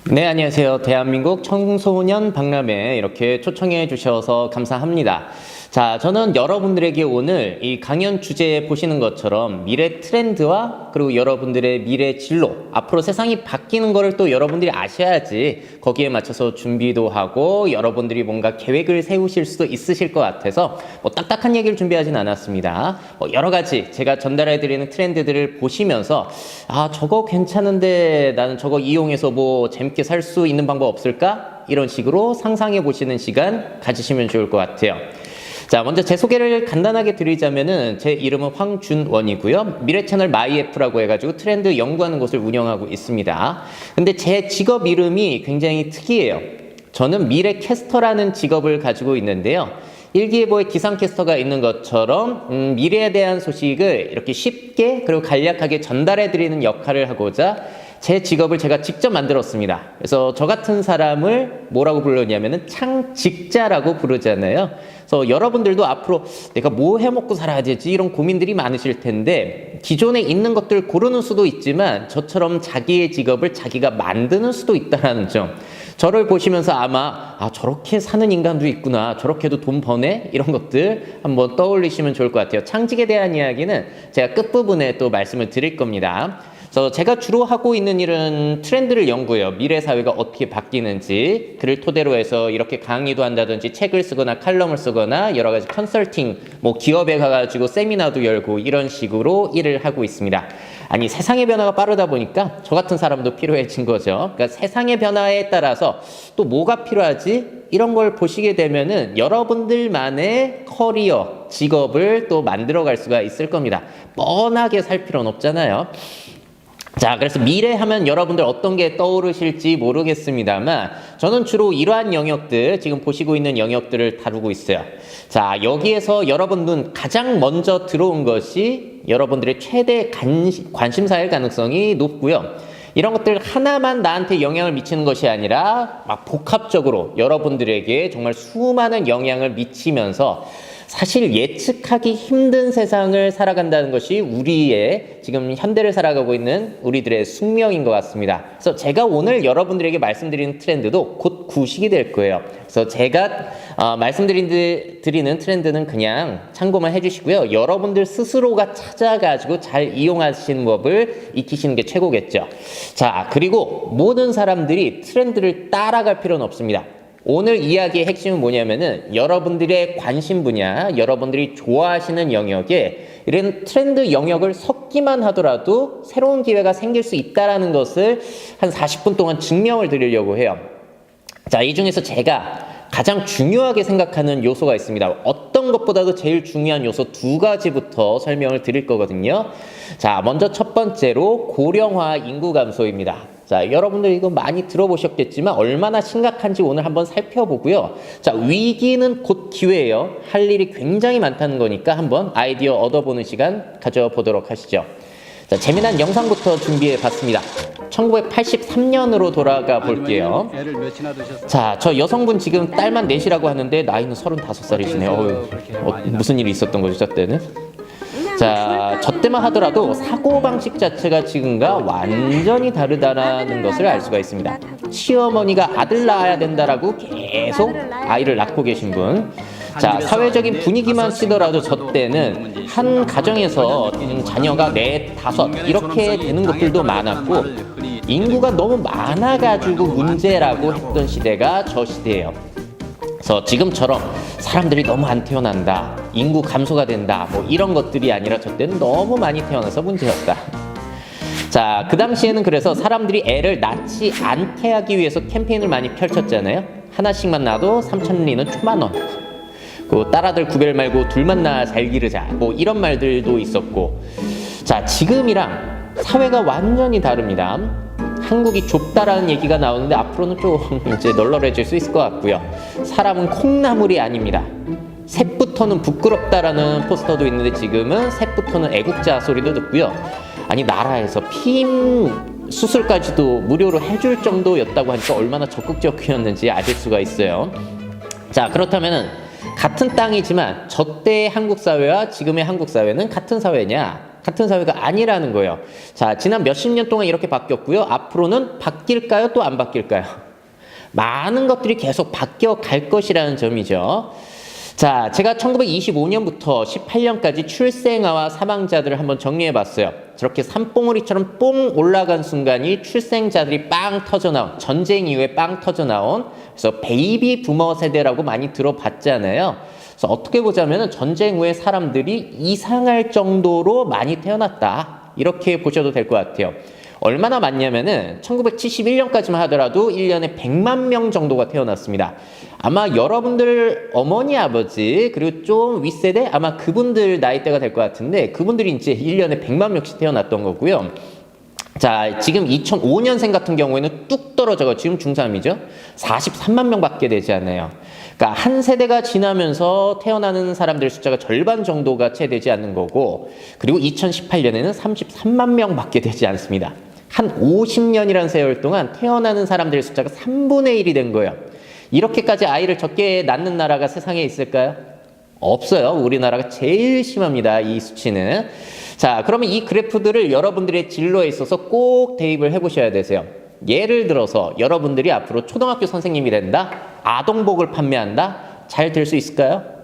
네, 안녕하세요. 대한민국 청소년 박람회 이렇게 초청해 주셔서 감사합니다. 자, 저는 여러분들에게 오늘 이 강연 주제 보시는 것처럼 미래 트렌드와 그리고 여러분들의 미래 진로, 앞으로 세상이 바뀌는 거를 또 여러분들이 아셔야지 거기에 맞춰서 준비도 하고 여러분들이 뭔가 계획을 세우실 수도 있으실 것 같아서 뭐 딱딱한 얘기를 준비하진 않았습니다. 여러 가지 제가 전달해 드리는 트렌드들을 보시면서 아, 저거 괜찮은데 나는 저거 이용해서 뭐 재밌게 살 수 있는 방법 없을까? 이런 식으로 상상해 보시는 시간 가지시면 좋을 것 같아요. 자, 먼저 제 소개를 간단하게 드리자면은 제 이름은 황준원이고요. 미래 채널 마이애프라고 해가지고 트렌드 연구하는 곳을 운영하고 있습니다. 근데 제 직업 이름이 굉장히 특이해요. 저는 미래 캐스터라는 직업을 가지고 있는데요. 일기예보에 기상캐스터가 있는 것처럼 미래에 대한 소식을 이렇게 쉽게 그리고 간략하게 전달해 드리는 역할을 하고자 제 직업을 제가 직접 만들었습니다. 그래서 저 같은 사람을 뭐라고 부르냐면은 창직자라고 부르잖아요. 그래서 여러분들도 앞으로 내가 뭐 해먹고 살아야 되지 이런 고민들이 많으실 텐데 기존에 있는 것들 고르는 수도 있지만 저처럼 자기의 직업을 자기가 만드는 수도 있다는 점. 저를 보시면서 아마 아 저렇게 사는 인간도 있구나, 저렇게도 돈 버네, 이런 것들 한번 떠올리시면 좋을 것 같아요. 창직에 대한 이야기는 제가 끝부분에 또 말씀을 드릴 겁니다. 그래서 제가 주로 하고 있는 일은 트렌드를 연구해요. 미래 사회가 어떻게 바뀌는지 그를 토대로 해서 이렇게 강의도 한다든지 책을 쓰거나 칼럼을 쓰거나 여러 가지 컨설팅, 뭐 기업에 가가지고 세미나도 열고 이런 식으로 일을 하고 있습니다. 아니, 세상의 변화가 빠르다 보니까 저 같은 사람도 필요해진 거죠. 그러니까 세상의 변화에 따라서 또 뭐가 필요하지? 이런 걸 보시게 되면은 여러분들만의 커리어, 직업을 또 만들어 갈 수가 있을 겁니다. 뻔하게 살 필요는 없잖아요. 자, 그래서 미래 하면 여러분들 어떤 게 떠오르실지 모르겠습니다만 저는 주로 이러한 영역들, 지금 보시고 있는 영역들을 다루고 있어요. 자, 여기에서 여러분 눈 가장 먼저 들어온 것이 여러분들의 최대 관심사일 가능성이 높고요. 이런 것들 하나만 나한테 영향을 미치는 것이 아니라 막 복합적으로 여러분들에게 정말 수많은 영향을 미치면서 사실 예측하기 힘든 세상을 살아간다는 것이 우리의 지금 현대를 살아가고 있는 우리들의 숙명인 것 같습니다. 그래서 제가 오늘 여러분들에게 말씀드리는 트렌드도 곧 구식이 될 거예요. 그래서 제가 말씀드리는 트렌드는 그냥 참고만 해주시고요. 여러분들 스스로가 찾아가지고 잘 이용하시는 법을 익히시는 게 최고겠죠. 자, 그리고 모든 사람들이 트렌드를 따라갈 필요는 없습니다. 오늘 이야기의 핵심은 뭐냐면은 여러분들의 관심 분야, 여러분들이 좋아하시는 영역에 이런 트렌드 영역을 섞기만 하더라도 새로운 기회가 생길 수 있다는 것을 한 40분 동안 증명을 드리려고 해요. 자, 이 중에서 제가 가장 중요하게 생각하는 요소가 있습니다. 어떤 것보다도 제일 중요한 요소 두 가지부터 설명을 드릴 거거든요. 자, 먼저 첫 번째로 고령화 인구 감소입니다. 자, 여러분들 이거 많이 들어보셨겠지만 얼마나 심각한지 오늘 한번 살펴보고요. 자, 위기는 곧 기회예요. 할 일이 굉장히 많다는 거니까 한번 아이디어 얻어보는 시간 가져보도록 하시죠. 자, 재미난 영상부터 준비해 봤습니다. 1983년으로 돌아가 볼게요. 자, 저 여성분 지금 딸만 넷이라고 하는데 나이는 35살이시네요. 무슨 일이 있었던 거죠, 저 때는? 자, 저 때만 하더라도 사고방식 자체가 지금과 완전히 다르다는 것을 알 수가 있습니다. 시어머니가 아들 낳아야 된다라고 계속 아이를 낳고 계신 분. 자, 사회적인 분위기만 치더라도 저 때는 한 가정에서 자녀가 넷, 다섯 이렇게 되는 것들도 많았고 인구가 너무 많아가지고 문제라고 했던 시대가 저 시대예요. 그래서 지금처럼 사람들이 너무 안 태어난다, 인구 감소가 된다, 뭐 이런 것들이 아니라 저 때는 너무 많이 태어나서 문제였다. 자, 그 당시에는 그래서 사람들이 애를 낳지 않게 하기 위해서 캠페인을 많이 펼쳤잖아요. 하나씩만 낳아도 3,000리는 초만원. 그 딸아들 구별 말고 둘만 낳아 잘 기르자, 뭐 이런 말들도 있었고. 자, 지금이랑 사회가 완전히 다릅니다. 한국이 좁다라는 얘기가 나오는데 앞으로는 좀 이제 널널해질 수 있을 것 같고요. 사람은 콩나물이 아닙니다. 셋부터는 부끄럽다라는 포스터도 있는데 지금은 셋부터는 애국자 소리도 듣고요. 아니, 나라에서 피임 수술까지도 무료로 해줄 정도였다고 하니까 얼마나 적극적이었는지 아실 수가 있어요. 자, 그렇다면은 같은 땅이지만 저 때의 한국 사회와 지금의 한국 사회는 같은 사회냐? 같은 사회가 아니라는 거예요. 자, 지난 몇십 년 동안 이렇게 바뀌었고요. 앞으로는 바뀔까요? 또 안 바뀔까요? 많은 것들이 계속 바뀌어 갈 것이라는 점이죠. 자, 제가 1925년부터 18년까지 출생아와 사망자들을 한번 정리해 봤어요. 저렇게 산봉우리처럼 뽕 올라간 순간이 출생자들이 빵 터져 나온, 전쟁 이후에 빵 터져 나온, 그래서 베이비 부머 세대라고 많이 들어봤잖아요. 그래서 어떻게 보자면 전쟁 후에 사람들이 이상할 정도로 많이 태어났다. 이렇게 보셔도 될 것 같아요. 얼마나 많냐면은 1971년까지만 하더라도 1년에 100만 명 정도가 태어났습니다. 아마 여러분들 어머니, 아버지, 그리고 좀 윗세대, 아마 그분들 나이대가 될 것 같은데, 그분들이 이제 1년에 100만 명씩 태어났던 거고요. 자, 지금 2005년생 같은 경우에는 뚝 떨어져가 지금 중3이죠. 43만 명밖에 되지 않아요. 그러니까 한 세대가 지나면서 태어나는 사람들 숫자가 절반 정도가 채 되지 않는 거고, 그리고 2018년에는 33만 명밖에 되지 않습니다. 한 50년이라는 세월 동안 태어나는 사람들의 숫자가 3분의 1이 된 거예요. 이렇게까지 아이를 적게 낳는 나라가 세상에 있을까요? 없어요. 우리나라가 제일 심합니다. 이 수치는. 자, 그러면 이 그래프들을 여러분들의 진로에 있어서 꼭 대입을 해보셔야 되세요. 예를 들어서 여러분들이 앞으로 초등학교 선생님이 된다? 아동복을 판매한다? 잘 될 수 있을까요?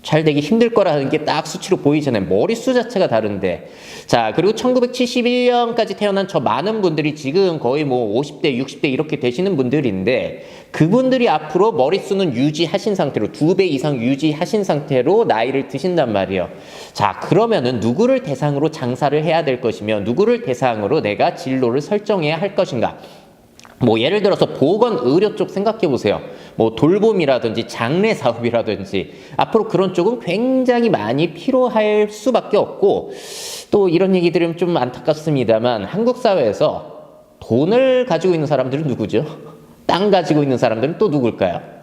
잘 되기 힘들 거라는 게 딱 수치로 보이잖아요. 머릿수 자체가 다른데. 자, 그리고 1971년까지 태어난 저 많은 분들이 지금 거의 뭐 50대, 60대 이렇게 되시는 분들인데, 그분들이 앞으로 머릿수는 유지하신 상태로 2배 이상 유지하신 상태로 나이를 드신단 말이에요. 자, 그러면은 누구를 대상으로 장사를 해야 될 것이며, 누구를 대상으로 내가 진로를 설정해야 할 것인가? 뭐 예를 들어서 보건 의료 쪽 생각해 보세요. 뭐 돌봄이라든지 장례 사업이라든지 앞으로 그런 쪽은 굉장히 많이 필요할 수밖에 없고, 또 이런 얘기 들으면 좀 안타깝습니다만 한국 사회에서 돈을 가지고 있는 사람들은 누구죠? 땅 가지고 있는 사람들은 또 누굴까요?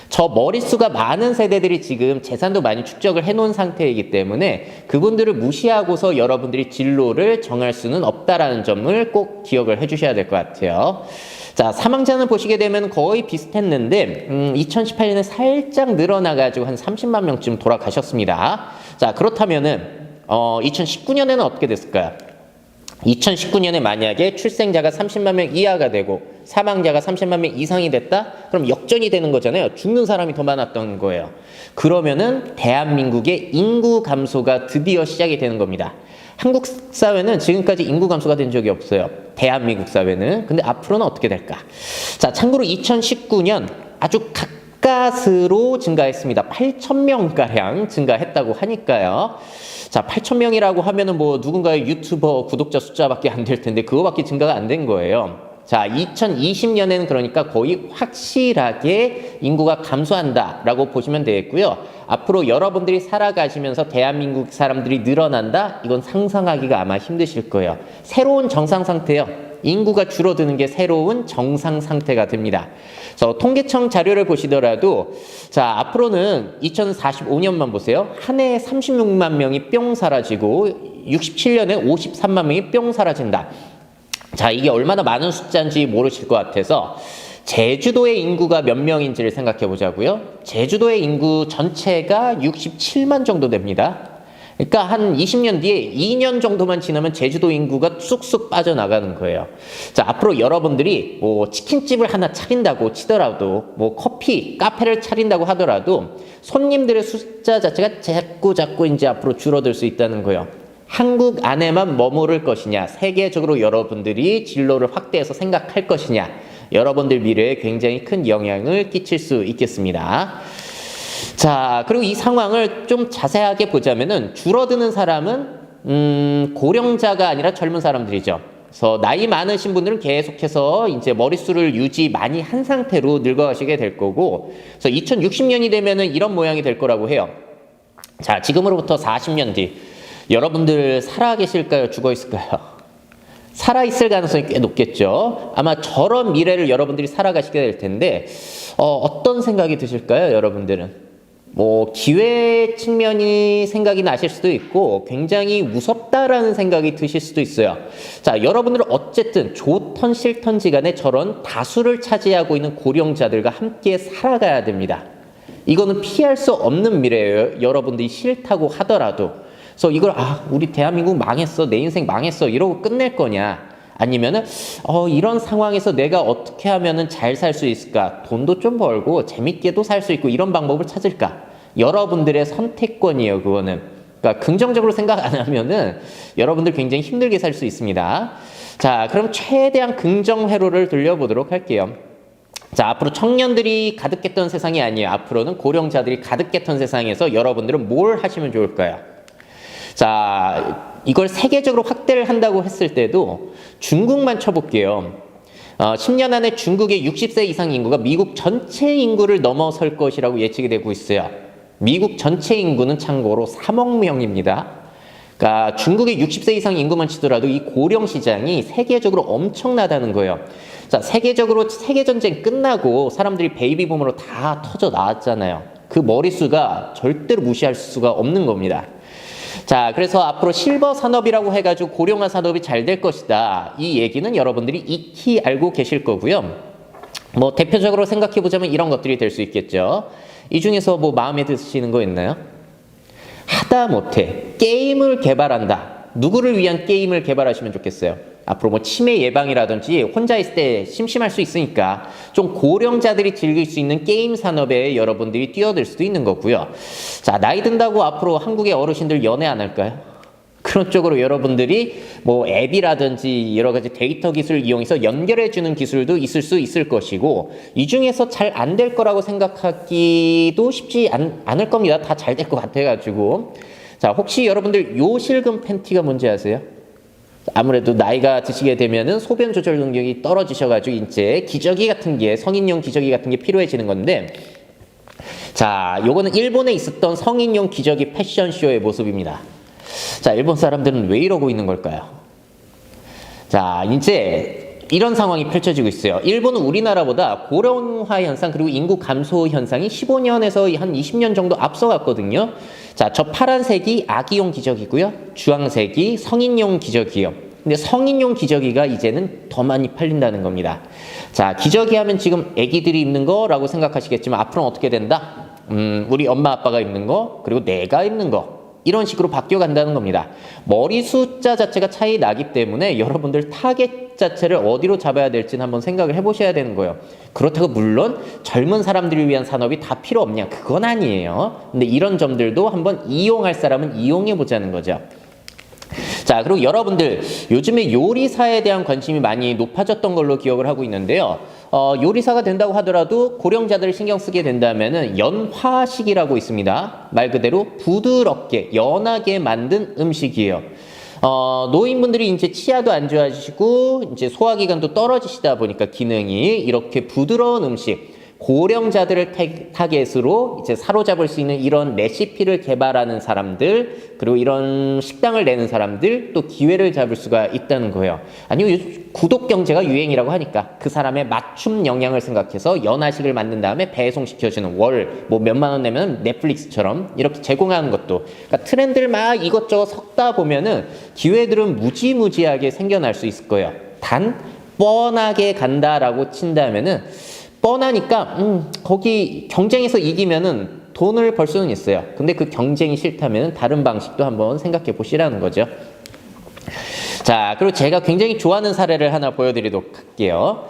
저 머릿수가 많은 세대들이 지금 재산도 많이 축적을 해놓은 상태이기 때문에 그분들을 무시하고서 여러분들이 진로를 정할 수는 없다라는 점을 꼭 기억을 해주셔야 될 것 같아요. 자, 사망자는 보시게 되면 거의 비슷했는데 2018년에 살짝 늘어나가지고 한 30만 명쯤 돌아가셨습니다. 자, 그렇다면은 2019년에는 어떻게 됐을까요? 2019년에 만약에 출생자가 30만 명 이하가 되고 사망자가 30만 명 이상이 됐다? 그럼 역전이 되는 거잖아요. 죽는 사람이 더 많았던 거예요. 그러면은 대한민국의 인구 감소가 드디어 시작이 되는 겁니다. 한국 사회는 지금까지 인구 감소가 된 적이 없어요. 대한민국 사회는. 근데 앞으로는 어떻게 될까? 자, 참고로 2019년 아주 가까스로 증가했습니다. 8,000명가량 증가했다고 하니까요. 자, 8,000명이라고 하면은 뭐 누군가의 유튜버 구독자 숫자밖에 안 될 텐데 그거밖에 증가가 안 된 거예요. 자, 2020년에는 그러니까 거의 확실하게 인구가 감소한다라고 보시면 되겠고요. 앞으로 여러분들이 살아가시면서 대한민국 사람들이 늘어난다? 이건 상상하기가 아마 힘드실 거예요. 새로운 정상 상태예요. 인구가 줄어드는 게 새로운 정상 상태가 됩니다. 그래서 통계청 자료를 보시더라도 자, 앞으로는 2045년만 보세요. 한 해에 36만 명이 뿅 사라지고 67년에 53만 명이 뿅 사라진다. 자, 이게 얼마나 많은 숫자인지 모르실 것 같아서 제주도의 인구가 몇 명인지를 생각해 보자고요. 제주도의 인구 전체가 67만 정도 됩니다. 그러니까 한 20년 뒤에 2년 정도만 지나면 제주도 인구가 쑥쑥 빠져나가는 거예요. 자, 앞으로 여러분들이 뭐 치킨집을 하나 차린다고 치더라도 뭐 커피, 카페를 차린다고 하더라도 손님들의 숫자 자체가 자꾸 이제 앞으로 줄어들 수 있다는 거예요. 한국 안에만 머무를 것이냐, 세계적으로 여러분들이 진로를 확대해서 생각할 것이냐, 여러분들 미래에 굉장히 큰 영향을 끼칠 수 있겠습니다. 자, 그리고 이 상황을 좀 자세하게 보자면은 줄어드는 사람은 고령자가 아니라 젊은 사람들이죠. 그래서 나이 많으신 분들은 계속해서 이제 머릿수를 유지 많이 한 상태로 늙어가시게 될 거고, 그래서 2060년이 되면은 이런 모양이 될 거라고 해요. 자, 지금으로부터 40년 뒤 여러분들 살아계실까요? 죽어있을까요? 살아있을 가능성이 꽤 높겠죠. 아마 저런 미래를 여러분들이 살아가시게 될 텐데 어떤 생각이 드실까요? 여러분들은 뭐 기회 측면이 생각이 나실 수도 있고 굉장히 무섭다라는 생각이 드실 수도 있어요. 자, 여러분들은 어쨌든 좋던 싫던지 간에 저런 다수를 차지하고 있는 고령자들과 함께 살아가야 됩니다. 이거는 피할 수 없는 미래예요. 여러분들이 싫다고 하더라도. 그래서 이걸 우리 대한민국 망했어, 내 인생 망했어 이러고 끝낼 거냐, 아니면은 이런 상황에서 내가 어떻게 하면은 잘 살 수 있을까, 돈도 좀 벌고 재밌게도 살 수 있고 이런 방법을 찾을까. 여러분들의 선택권이에요, 그거는. 그러니까 긍정적으로 생각 안 하면은 여러분들 굉장히 힘들게 살 수 있습니다. 자, 그럼 최대한 긍정 회로를 돌려보도록 할게요. 자, 앞으로 청년들이 가득했던 세상이 아니에요. 앞으로는 고령자들이 가득했던 세상에서 여러분들은 뭘 하시면 좋을까요? 자, 이걸 세계적으로 확대를 한다고 했을 때도 중국만 쳐볼게요. 10년 안에 중국의 60세 이상 인구가 미국 전체 인구를 넘어설 것이라고 예측이 되고 있어요. 미국 전체 인구는 참고로 3억 명입니다. 그러니까 중국의 60세 이상 인구만 치더라도 이 고령 시장이 세계적으로 엄청나다는 거예요. 자, 세계적으로 세계전쟁 끝나고 사람들이 베이비붐으로 다 터져 나왔잖아요. 그 머릿수가 절대로 무시할 수가 없는 겁니다. 자, 그래서 앞으로 실버 산업이라고 해가지고 고령화 산업이 잘 될 것이다. 이 얘기는 여러분들이 익히 알고 계실 거고요. 뭐 대표적으로 생각해보자면 이런 것들이 될 수 있겠죠. 이 중에서 뭐 마음에 드시는 거 있나요? 하다못해 게임을 개발한다. 누구를 위한 게임을 개발하시면 좋겠어요? 앞으로 뭐 치매 예방이라든지 혼자 있을 때 심심할 수 있으니까 좀 고령자들이 즐길 수 있는 게임 산업에 여러분들이 뛰어들 수도 있는 거고요. 자, 나이 든다고 앞으로 한국의 어르신들 연애 안 할까요? 그런 쪽으로 여러분들이 뭐 앱이라든지 여러 가지 데이터 기술을 이용해서 연결해주는 기술도 있을 수 있을 것이고, 이 중에서 잘 안 될 거라고 생각하기도 쉽지 않을 겁니다. 다 잘 될 것 같아가지고. 자, 혹시 여러분들 요실금 팬티가 뭔지 아세요? 아무래도 나이가 드시게 되면은 소변 조절 능력이 떨어지셔가지고 이제 기저귀 같은 게, 성인용 기저귀 같은 게 필요해지는 건데, 자, 요거는 일본에 있었던 성인용 기저귀 패션쇼의 모습입니다. 자, 일본 사람들은 왜 이러고 있는 걸까요? 자, 이제 이런 상황이 펼쳐지고 있어요. 일본은 우리나라보다 고령화 현상 그리고 인구 감소 현상이 15년에서 한 20년 정도 앞서갔거든요. 자, 저 파란색이 아기용 기저귀고요. 주황색이 성인용 기저귀요. 근데 성인용 기저귀가 이제는 더 많이 팔린다는 겁니다. 자, 기저귀 하면 지금 아기들이 입는 거라고 생각하시겠지만 앞으로는 어떻게 된다? 우리 엄마 아빠가 입는 거, 그리고 내가 입는 거, 이런 식으로 바뀌어 간다는 겁니다. 머리 숫자 자체가 차이 나기 때문에 여러분들 타겟 자체를 어디로 잡아야 될지는 한번 생각을 해보셔야 되는 거예요. 그렇다고 물론 젊은 사람들을 위한 산업이 다 필요 없냐? 그건 아니에요. 근데 이런 점들도 한번 이용할 사람은 이용해 보자는 거죠. 자, 그리고 여러분들 요즘에 요리사에 대한 관심이 많이 높아졌던 걸로 기억을 하고 있는데요. 요리사가 된다고 하더라도 고령자들을 신경 쓰게 된다면은 연화식이라고 있습니다. 말 그대로 부드럽게 연하게 만든 음식이에요. 노인분들이 이제 치아도 안 좋아지시고 이제 소화기관도 떨어지시다 보니까 기능이 이렇게 부드러운 음식, 고령자들을 타겟으로 이제 사로잡을 수 있는 이런 레시피를 개발하는 사람들, 그리고 이런 식당을 내는 사람들, 또 기회를 잡을 수가 있다는 거예요. 아니면 구독 경제가 유행이라고 하니까 그 사람의 맞춤 영양을 생각해서 연화식을 만든 다음에 배송시켜주는, 월 뭐 몇만 원 내면 넷플릭스처럼 이렇게 제공하는 것도, 그러니까 트렌드를 막 이것저것 섞다 보면은 기회들은 무지무지하게 생겨날 수 있을 거예요. 단 뻔하게 간다라고 친다면은, 뻔하니까 거기 경쟁에서 이기면은 돈을 벌 수는 있어요. 근데 그 경쟁이 싫다면 다른 방식도 한번 생각해 보시라는 거죠. 자, 그리고 제가 굉장히 좋아하는 사례를 하나 보여드리도록 할게요.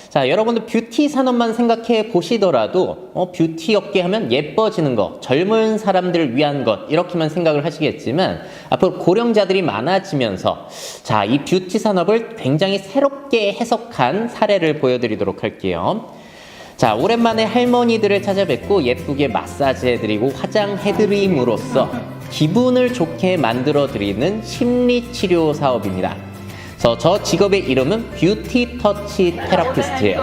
자, 여러분들 뷰티 산업만 생각해 보시더라도 뷰티 업계 하면 예뻐지는 것, 젊은 사람들을 위한 것, 이렇게만 생각을 하시겠지만 앞으로 고령자들이 많아지면서 자, 이 뷰티 산업을 굉장히 새롭게 해석한 사례를 보여드리도록 할게요. 자, 오랜만에 할머니들을 찾아뵙고 예쁘게 마사지 해드리고 화장해드림으로써 기분을 좋게 만들어드리는 심리치료 사업입니다. 저 직업의 이름은 뷰티 터치 테라피스트예요.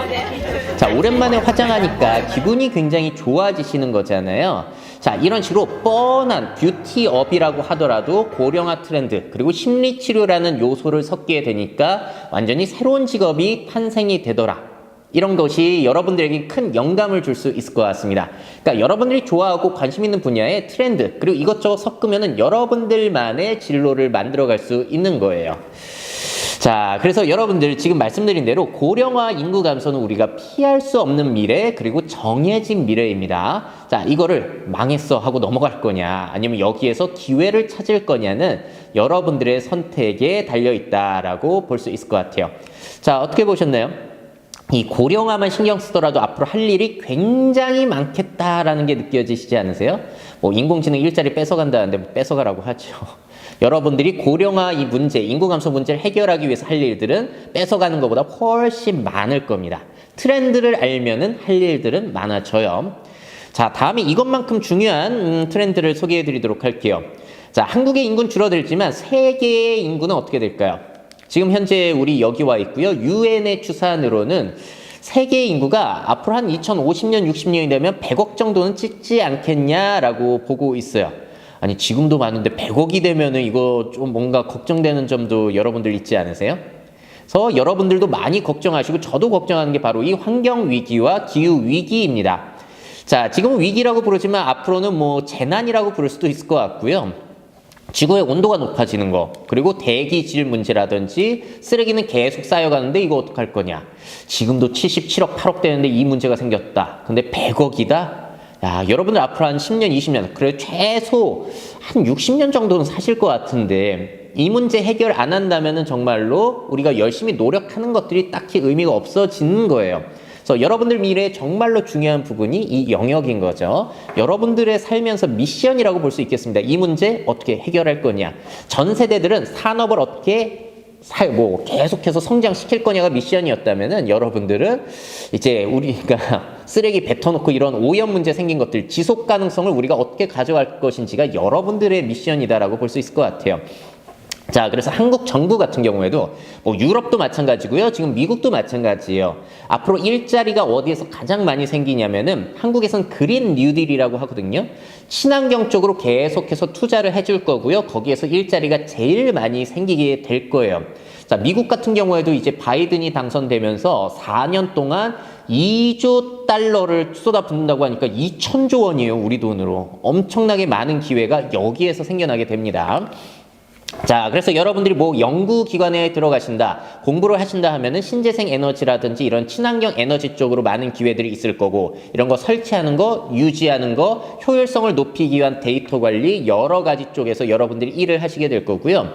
자, 오랜만에 화장하니까 기분이 굉장히 좋아지시는 거잖아요. 자, 이런 식으로 뻔한 뷰티업이라고 하더라도 고령화 트렌드 그리고 심리치료라는 요소를 섞게 되니까 완전히 새로운 직업이 탄생이 되더라. 이런 것이 여러분들에게 큰 영감을 줄 수 있을 것 같습니다. 그러니까 여러분들이 좋아하고 관심 있는 분야의 트렌드, 그리고 이것저것 섞으면은 여러분들만의 진로를 만들어갈 수 있는 거예요. 자, 그래서 여러분들 지금 말씀드린 대로 고령화 인구 감소는 우리가 피할 수 없는 미래, 그리고 정해진 미래입니다. 자, 이거를 망했어 하고 넘어갈 거냐, 아니면 여기에서 기회를 찾을 거냐는 여러분들의 선택에 달려있다라고 볼 수 있을 것 같아요. 자, 어떻게 보셨나요? 이 고령화만 신경 쓰더라도 앞으로 할 일이 굉장히 많겠다라는 게 느껴지시지 않으세요? 뭐 인공지능 일자리 뺏어간다는데 뭐 뺏어가라고 하죠. 여러분들이 고령화 이 문제, 인구 감소 문제를 해결하기 위해서 할 일들은 뺏어가는 것보다 훨씬 많을 겁니다. 트렌드를 알면은 할 일들은 많아져요. 자, 다음에 이것만큼 중요한 트렌드를 소개해 드리도록 할게요. 자, 한국의 인구는 줄어들지만 세계의 인구는 어떻게 될까요? 지금 현재 우리 여기 와 있고요. 유엔의 추산으로는 세계 인구가 앞으로 한 2050년, 60년이 되면 100억 정도는 찍지 않겠냐라고 보고 있어요. 아니, 지금도 많은데 100억이 되면은 이거 좀 뭔가 걱정되는 점도 여러분들 있지 않으세요? 그래서 여러분들도 많이 걱정하시고 저도 걱정하는 게 바로 이 환경 위기와 기후 위기입니다. 자, 지금은 위기라고 부르지만 앞으로는 뭐 재난이라고 부를 수도 있을 것 같고요. 지구의 온도가 높아지는 거, 그리고 대기질 문제라든지 쓰레기는 계속 쌓여가는데 이거 어떡할 거냐. 지금도 77억, 8억 되는데 이 문제가 생겼다. 근데 100억이다? 야, 여러분들 앞으로 한 10년, 20년, 그래 최소 한 60년 정도는 사실 것 같은데 이 문제 해결 안 한다면은 정말로 우리가 열심히 노력하는 것들이 딱히 의미가 없어지는 거예요. 그래서 여러분들 미래에 정말로 중요한 부분이 이 영역인 거죠. 여러분들의 살면서 미션이라고 볼 수 있겠습니다. 이 문제 어떻게 해결할 거냐. 전 세대들은 산업을 어떻게 계속해서 성장시킬 거냐가 미션이었다면은 여러분들은 이제 우리가 쓰레기 뱉어놓고 이런 오염 문제 생긴 것들, 지속 가능성을 우리가 어떻게 가져갈 것인지가 여러분들의 미션이다라고 볼 수 있을 것 같아요. 자, 그래서 한국 정부 같은 경우에도 뭐 유럽도 마찬가지고요. 지금 미국도 마찬가지예요. 앞으로 일자리가 어디에서 가장 많이 생기냐면은 한국에선 그린 뉴딜이라고 하거든요. 친환경 쪽으로 계속해서 투자를 해줄 거고요. 거기에서 일자리가 제일 많이 생기게 될 거예요. 자, 미국 같은 경우에도 이제 바이든이 당선되면서 4년 동안 2조 달러를 쏟아붓는다고 하니까 2천조 원이에요. 우리 돈으로. 엄청나게 많은 기회가 여기에서 생겨나게 됩니다. 자, 그래서 여러분들이 뭐 연구기관에 들어가신다, 공부를 하신다 하면은 신재생 에너지라든지 이런 친환경 에너지 쪽으로 많은 기회들이 있을 거고, 이런 거 설치하는 거, 유지하는 거, 효율성을 높이기 위한 데이터 관리, 여러 가지 쪽에서 여러분들이 일을 하시게 될 거고요.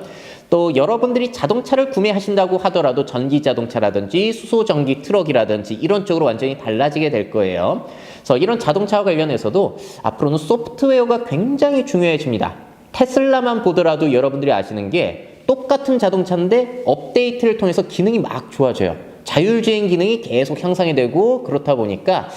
또 여러분들이 자동차를 구매하신다고 하더라도 전기 자동차라든지 수소 전기 트럭이라든지 이런 쪽으로 완전히 달라지게 될 거예요. 그래서 이런 자동차와 관련해서도 앞으로는 소프트웨어가 굉장히 중요해집니다. 테슬라만 보더라도 여러분들이 아시는 게 똑같은 자동차인데 업데이트를 통해서 기능이 막 좋아져요. 자율주행 기능이 계속 향상이 되고, 그렇다 보니까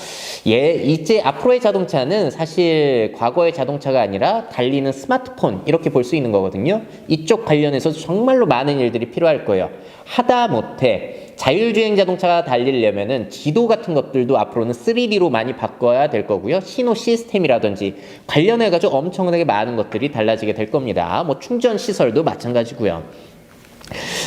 이제 앞으로의 자동차는 사실 과거의 자동차가 아니라 달리는 스마트폰, 이렇게 볼 수 있는 거거든요. 이쪽 관련해서 정말로 많은 일들이 필요할 거예요. 하다못해 자율주행 자동차가 달리려면은 지도 같은 것들도 앞으로는 3D로 많이 바꿔야 될 거고요. 신호 시스템이라든지 관련해가지고 엄청나게 많은 것들이 달라지게 될 겁니다. 뭐 충전 시설도 마찬가지고요.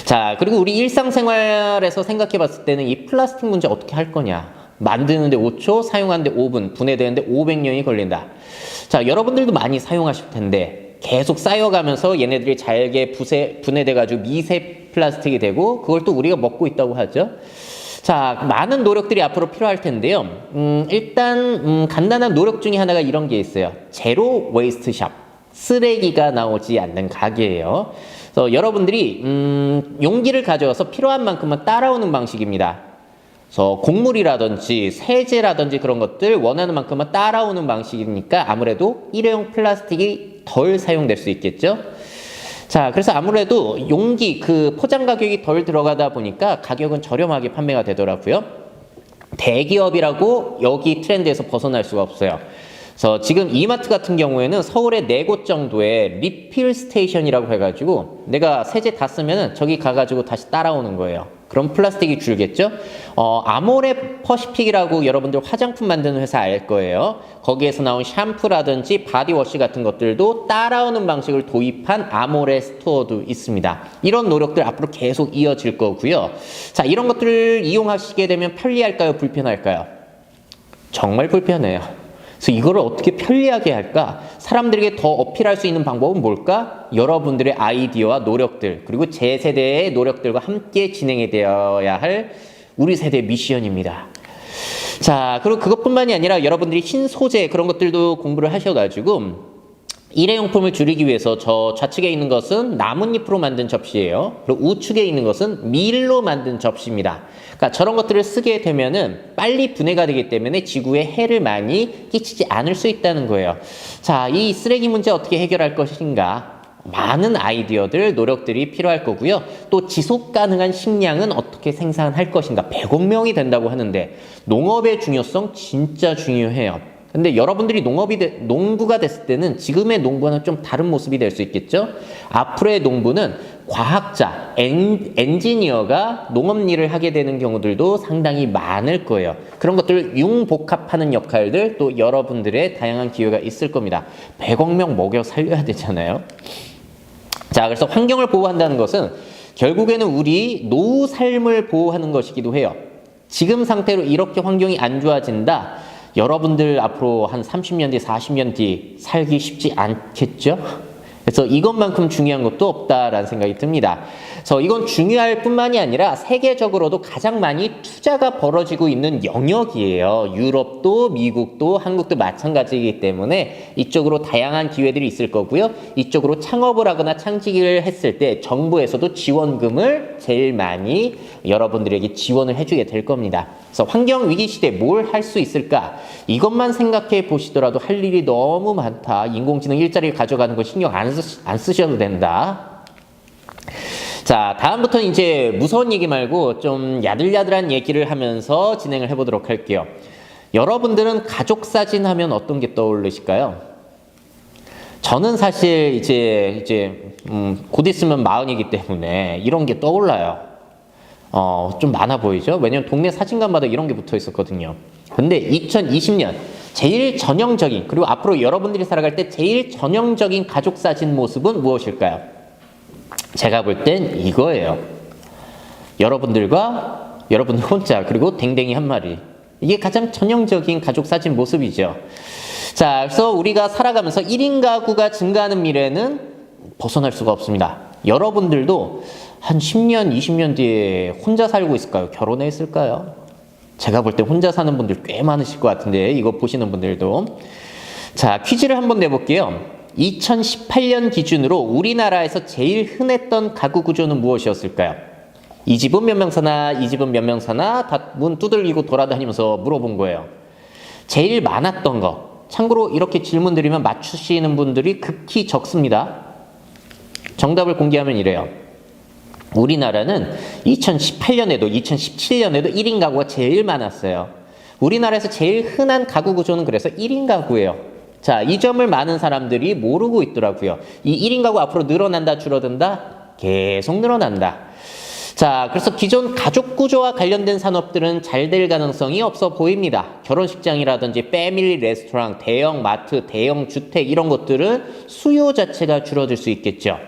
자, 그리고 우리 일상생활에서 생각해 봤을 때는 이 플라스틱 문제 어떻게 할 거냐. 만드는데 5초, 사용하는데 5분, 분해되는데 500년이 걸린다. 자, 여러분들도 많이 사용하실 텐데 계속 쌓여가면서 얘네들이 잘게 분해돼가지고 미세 플라스틱이 되고, 그걸 또 우리가 먹고 있다고 하죠. 자, 많은 노력들이 앞으로 필요할 텐데요. 일단 간단한 노력 중에 하나가 이런 게 있어요. 제로 웨이스트 샵. 쓰레기가 나오지 않는 가게예요. 그래서 여러분들이 용기를 가져와서 필요한 만큼만 따라오는 방식입니다. 그래서 곡물이라든지 세제라든지 그런 것들 원하는 만큼만 따라오는 방식이니까 아무래도 일회용 플라스틱이 덜 사용될 수 있겠죠. 자, 그래서 아무래도 용기, 그 포장 가격이 덜 들어가다 보니까 가격은 저렴하게 판매가 되더라고요. 대기업이라고 여기 트렌드에서 벗어날 수가 없어요. 그래서 지금 이마트 같은 경우에는 서울에 4곳 정도의 리필 스테이션이라고 해가지고 내가 세제 다 쓰면은 저기 가가지고 다시 따라오는 거예요. 그럼 플라스틱이 줄겠죠? 아모레 퍼시픽이라고 여러분들 화장품 만드는 회사 알 거예요. 거기에서 나온 샴푸라든지 바디워시 같은 것들도 따라오는 방식을 도입한 아모레 스토어도 있습니다. 이런 노력들 앞으로 계속 이어질 거고요. 자, 이런 것들을 이용하시게 되면 편리할까요? 불편할까요? 정말 불편해요. 그래서 이거를 어떻게 편리하게 할까? 사람들에게 더 어필할 수 있는 방법은 뭘까? 여러분들의 아이디어와 노력들, 그리고 제 세대의 노력들과 함께 진행이 되어야 할 우리 세대의 미션입니다. 자, 그리고 그것뿐만이 아니라 여러분들이 신소재 그런 것들도 공부를 하셔가지고 일회용품을 줄이기 위해서 저 좌측에 있는 것은 나뭇잎으로 만든 접시예요. 그리고 우측에 있는 것은 밀로 만든 접시입니다. 그러니까 저런 것들을 쓰게 되면은 빨리 분해가 되기 때문에 지구에 해를 많이 끼치지 않을 수 있다는 거예요. 자, 이 쓰레기 문제 어떻게 해결할 것인가? 많은 아이디어들, 노력들이 필요할 거고요. 또 지속 가능한 식량은 어떻게 생산할 것인가? 100억 명이 된다고 하는데 농업의 중요성 진짜 중요해요. 근데 여러분들이 농부가 됐을 때는 지금의 농부와는 좀 다른 모습이 될 수 있겠죠? 앞으로의 농부는 과학자, 엔지니어가 농업 일을 하게 되는 경우들도 상당히 많을 거예요. 그런 것들을 융복합하는 역할들, 또 여러분들의 다양한 기회가 있을 겁니다. 100억 명 먹여 살려야 되잖아요. 자, 그래서 환경을 보호한다는 것은 결국에는 우리 노후 삶을 보호하는 것이기도 해요. 지금 상태로 이렇게 환경이 안 좋아진다. 여러분들 앞으로 한 30년 뒤, 40년 뒤 살기 쉽지 않겠죠? 그래서 이것만큼 중요한 것도 없다라는 생각이 듭니다. 그래서 이건 중요할 뿐만이 아니라 세계적으로도 가장 많이 투자가 벌어지고 있는 영역이에요. 유럽도 미국도 한국도 마찬가지이기 때문에 이쪽으로 다양한 기회들이 있을 거고요. 이쪽으로 창업을 하거나 창직을 했을 때 정부에서도 지원금을 제일 많이 여러분들에게 지원을 해주게 될 겁니다. 그래서 환경 위기 시대에 뭘 할 수 있을까? 이것만 생각해 보시더라도 할 일이 너무 많다. 인공지능 일자리를 가져가는 거 신경 안 쓰셔도 된다. 자, 다음부터는 이제 무서운 얘기 말고 좀 야들야들한 얘기를 하면서 진행을 해보도록 할게요. 여러분들은 가족 사진 하면 어떤 게 떠오르실까요? 저는 사실 이제 곧 있으면 40이기 때문에 이런 게 떠올라요. 좀 많아 보이죠? 왜냐면 동네 사진관마다 이런 게 붙어 있었거든요. 근데 2020년 제일 전형적인, 그리고 앞으로 여러분들이 살아갈 때 제일 전형적인 가족 사진 모습은 무엇일까요? 제가 볼 땐 이거예요. 여러분들 혼자, 그리고 댕댕이 한 마리. 이게 가장 전형적인 가족 사진 모습이죠. 자, 그래서 우리가 살아가면서 1인 가구가 증가하는 미래는 벗어날 수가 없습니다. 여러분들도 한 10년, 20년 뒤에 혼자 살고 있을까요? 결혼했을까요? 제가 볼 때 혼자 사는 분들 꽤 많으실 것 같은데, 이거 보시는 분들도. 자, 퀴즈를 한번 내볼게요. 2018년 기준으로 우리나라에서 제일 흔했던 가구 구조는 무엇이었을까요? 이 집은 몇 명 사나, 이 집은 몇 명 사나, 다 문 두들기고 돌아다니면서 물어본 거예요. 제일 많았던 거. 참고로 이렇게 질문 드리면 맞추시는 분들이 극히 적습니다. 정답을 공개하면 이래요. 우리나라는 2018년에도 2017년에도 1인 가구가 제일 많았어요. 우리나라에서 제일 흔한 가구 구조는 그래서 1인 가구예요. 자, 이 점을 많은 사람들이 모르고 있더라고요. 이 1인 가구 앞으로 늘어난다, 줄어든다? 계속 늘어난다. 자, 그래서 기존 가족 구조와 관련된 산업들은 잘 될 가능성이 없어 보입니다. 결혼식장이라든지 패밀리 레스토랑, 대형 마트, 대형 주택 이런 것들은 수요 자체가 줄어들 수 있겠죠.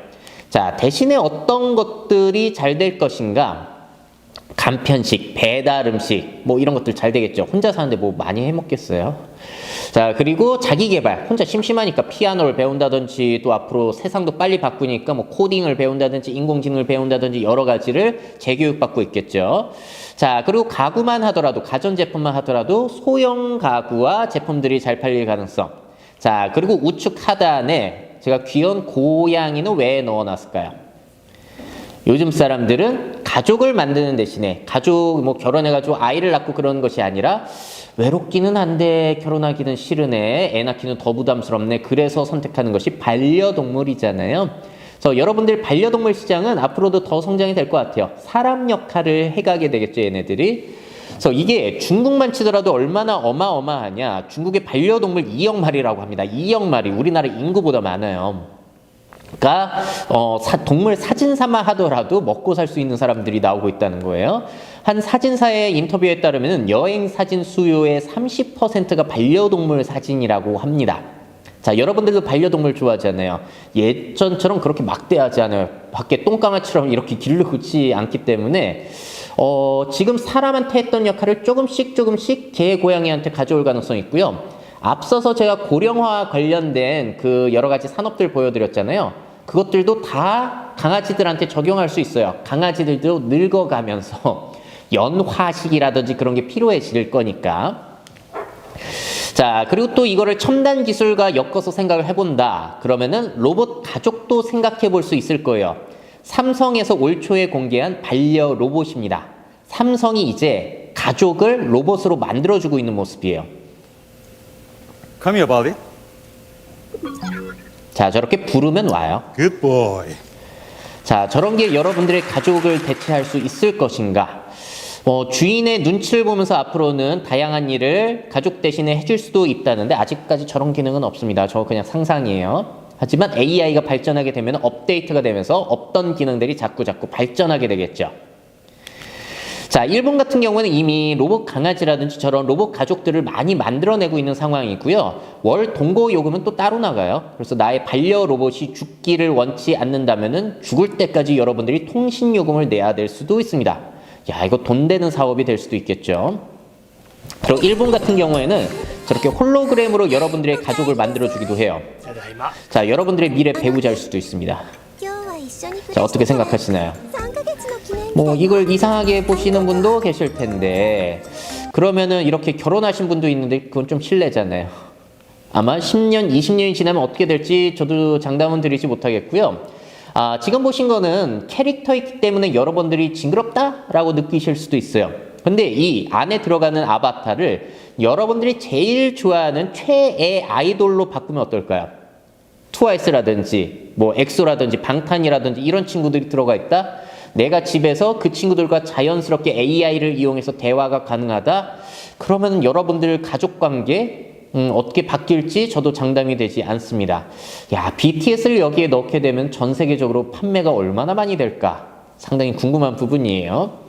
자, 대신에 어떤 것들이 잘 될 것인가? 간편식, 배달 음식, 뭐 이런 것들 잘 되겠죠. 혼자 사는데 뭐 많이 해 먹겠어요? 자, 그리고 자기 개발. 혼자 심심하니까 피아노를 배운다든지, 또 앞으로 세상도 빨리 바꾸니까 뭐 코딩을 배운다든지, 인공지능을 배운다든지 여러 가지를 재교육받고 있겠죠. 자, 그리고 가구만 하더라도, 가전제품만 하더라도 소형 가구와 제품들이 잘 팔릴 가능성. 자, 그리고 우측 하단에 제가 귀여운 고양이는 왜 넣어놨을까요? 요즘 사람들은 가족을 만드는 대신에 가족 뭐 결혼해가지고 아이를 낳고 그러는 것이 아니라 외롭기는 한데 결혼하기는 싫으네, 애 낳기는 더 부담스럽네, 그래서 선택하는 것이 반려동물이잖아요. 그래서 여러분들 반려동물 시장은 앞으로도 더 성장이 될 것 같아요. 사람 역할을 해가게 되겠죠, 얘네들이. 그래서 이게 중국만 치더라도 얼마나 어마어마하냐. 중국의 반려동물 2억 마리라고 합니다. 2억 마리. 우리나라 인구보다 많아요. 그러니까 동물 사진사만 하더라도 먹고 살 수 있는 사람들이 나오고 있다는 거예요. 한 사진사의 인터뷰에 따르면 여행 사진 수요의 30%가 반려동물 사진이라고 합니다. 자, 여러분들도 반려동물 좋아하잖아요. 예전처럼 그렇게 막대하지 않아요. 밖에 똥강아지처럼 이렇게 길르지 않기 때문에 지금 사람한테 했던 역할을 조금씩 개 고양이한테 가져올 가능성이 있고요. 앞서서 제가 고령화 관련된 그 여러 가지 산업들 보여드렸잖아요. 그것들도 다 강아지들한테 적용할 수 있어요. 강아지들도 늙어가면서 연화식이라든지 그런 게 필요해질 거니까. 자, 그리고 또 이거를 첨단 기술과 엮어서 생각을 해본다. 그러면은 로봇 가족도 생각해 볼 수 있을 거예요. 삼성에서 올 초에 공개한 반려 로봇입니다. 삼성이 이제 가족을 로봇으로 만들어주고 있는 모습이에요. Come here, Baldy. 자, 저렇게 부르면 와요. Good boy. 자, 저런 게 여러분들의 가족을 대체할 수 있을 것인가? 주인의 눈치를 보면서 앞으로는 다양한 일을 가족 대신에 해줄 수도 있다는데 아직까지 저런 기능은 없습니다. 저 그냥 상상이에요. 하지만 AI가 발전하게 되면 업데이트가 되면서 없던 기능들이 자꾸 발전하게 되겠죠. 자, 일본 같은 경우는 이미 로봇 강아지라든지 저런 로봇 가족들을 많이 만들어내고 있는 상황이고요. 월 동거 요금은 또 따로 나가요. 그래서 나의 반려 로봇이 죽기를 원치 않는다면은 죽을 때까지 여러분들이 통신 요금을 내야 될 수도 있습니다. 야, 이거 돈 되는 사업이 될 수도 있겠죠. 그리고 일본 같은 경우에는 저렇게 홀로그램으로 여러분들의 가족을 만들어주기도 해요. 자, 여러분들의 미래 배우자일 수도 있습니다. 자, 어떻게 생각하시나요? 뭐 이걸 이상하게 보시는 분도 계실 텐데 그러면은 이렇게 결혼하신 분도 있는데 그건 좀 실례잖아요. 아마 10년, 20년이 지나면 어떻게 될지 저도 장담은 드리지 못하겠고요. 지금 보신 거는 캐릭터이기 때문에 여러분들이 징그럽다라고 느끼실 수도 있어요. 근데 이 안에 들어가는 아바타를 여러분들이 제일 좋아하는 최애 아이돌로 바꾸면 어떨까요? 트와이스라든지 뭐 엑소라든지 방탄이라든지 이런 친구들이 들어가 있다. 내가 집에서 그 친구들과 자연스럽게 AI를 이용해서 대화가 가능하다. 그러면 여러분들 가족관계 어떻게 바뀔지 저도 장담이 되지 않습니다. 야, BTS를 여기에 넣게 되면 전 세계적으로 판매가 얼마나 많이 될까? 상당히 궁금한 부분이에요.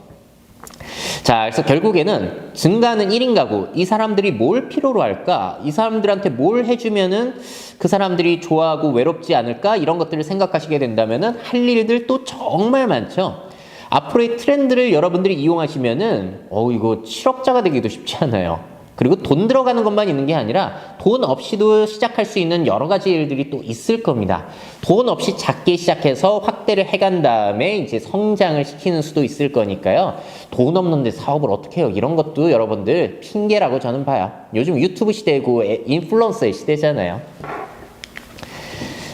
자, 그래서 결국에는 증가하는 1인 가구, 이 사람들이 뭘 필요로 할까? 이 사람들한테 뭘 해주면은 그 사람들이 좋아하고 외롭지 않을까? 이런 것들을 생각하시게 된다면은 할 일들 또 정말 많죠. 앞으로의 트렌드를 여러분들이 이용하시면은 이거 실업자가 되기도 쉽지 않아요. 그리고 돈 들어가는 것만 있는 게 아니라 돈 없이도 시작할 수 있는 여러 가지 일들이 또 있을 겁니다. 돈 없이 작게 시작해서 확대를 해간 다음에 이제 성장을 시키는 수도 있을 거니까요. 돈 없는데 사업을 어떻게 해요? 이런 것도 여러분들 핑계라고 저는 봐요. 요즘 유튜브 시대고 인플루언서의 시대잖아요.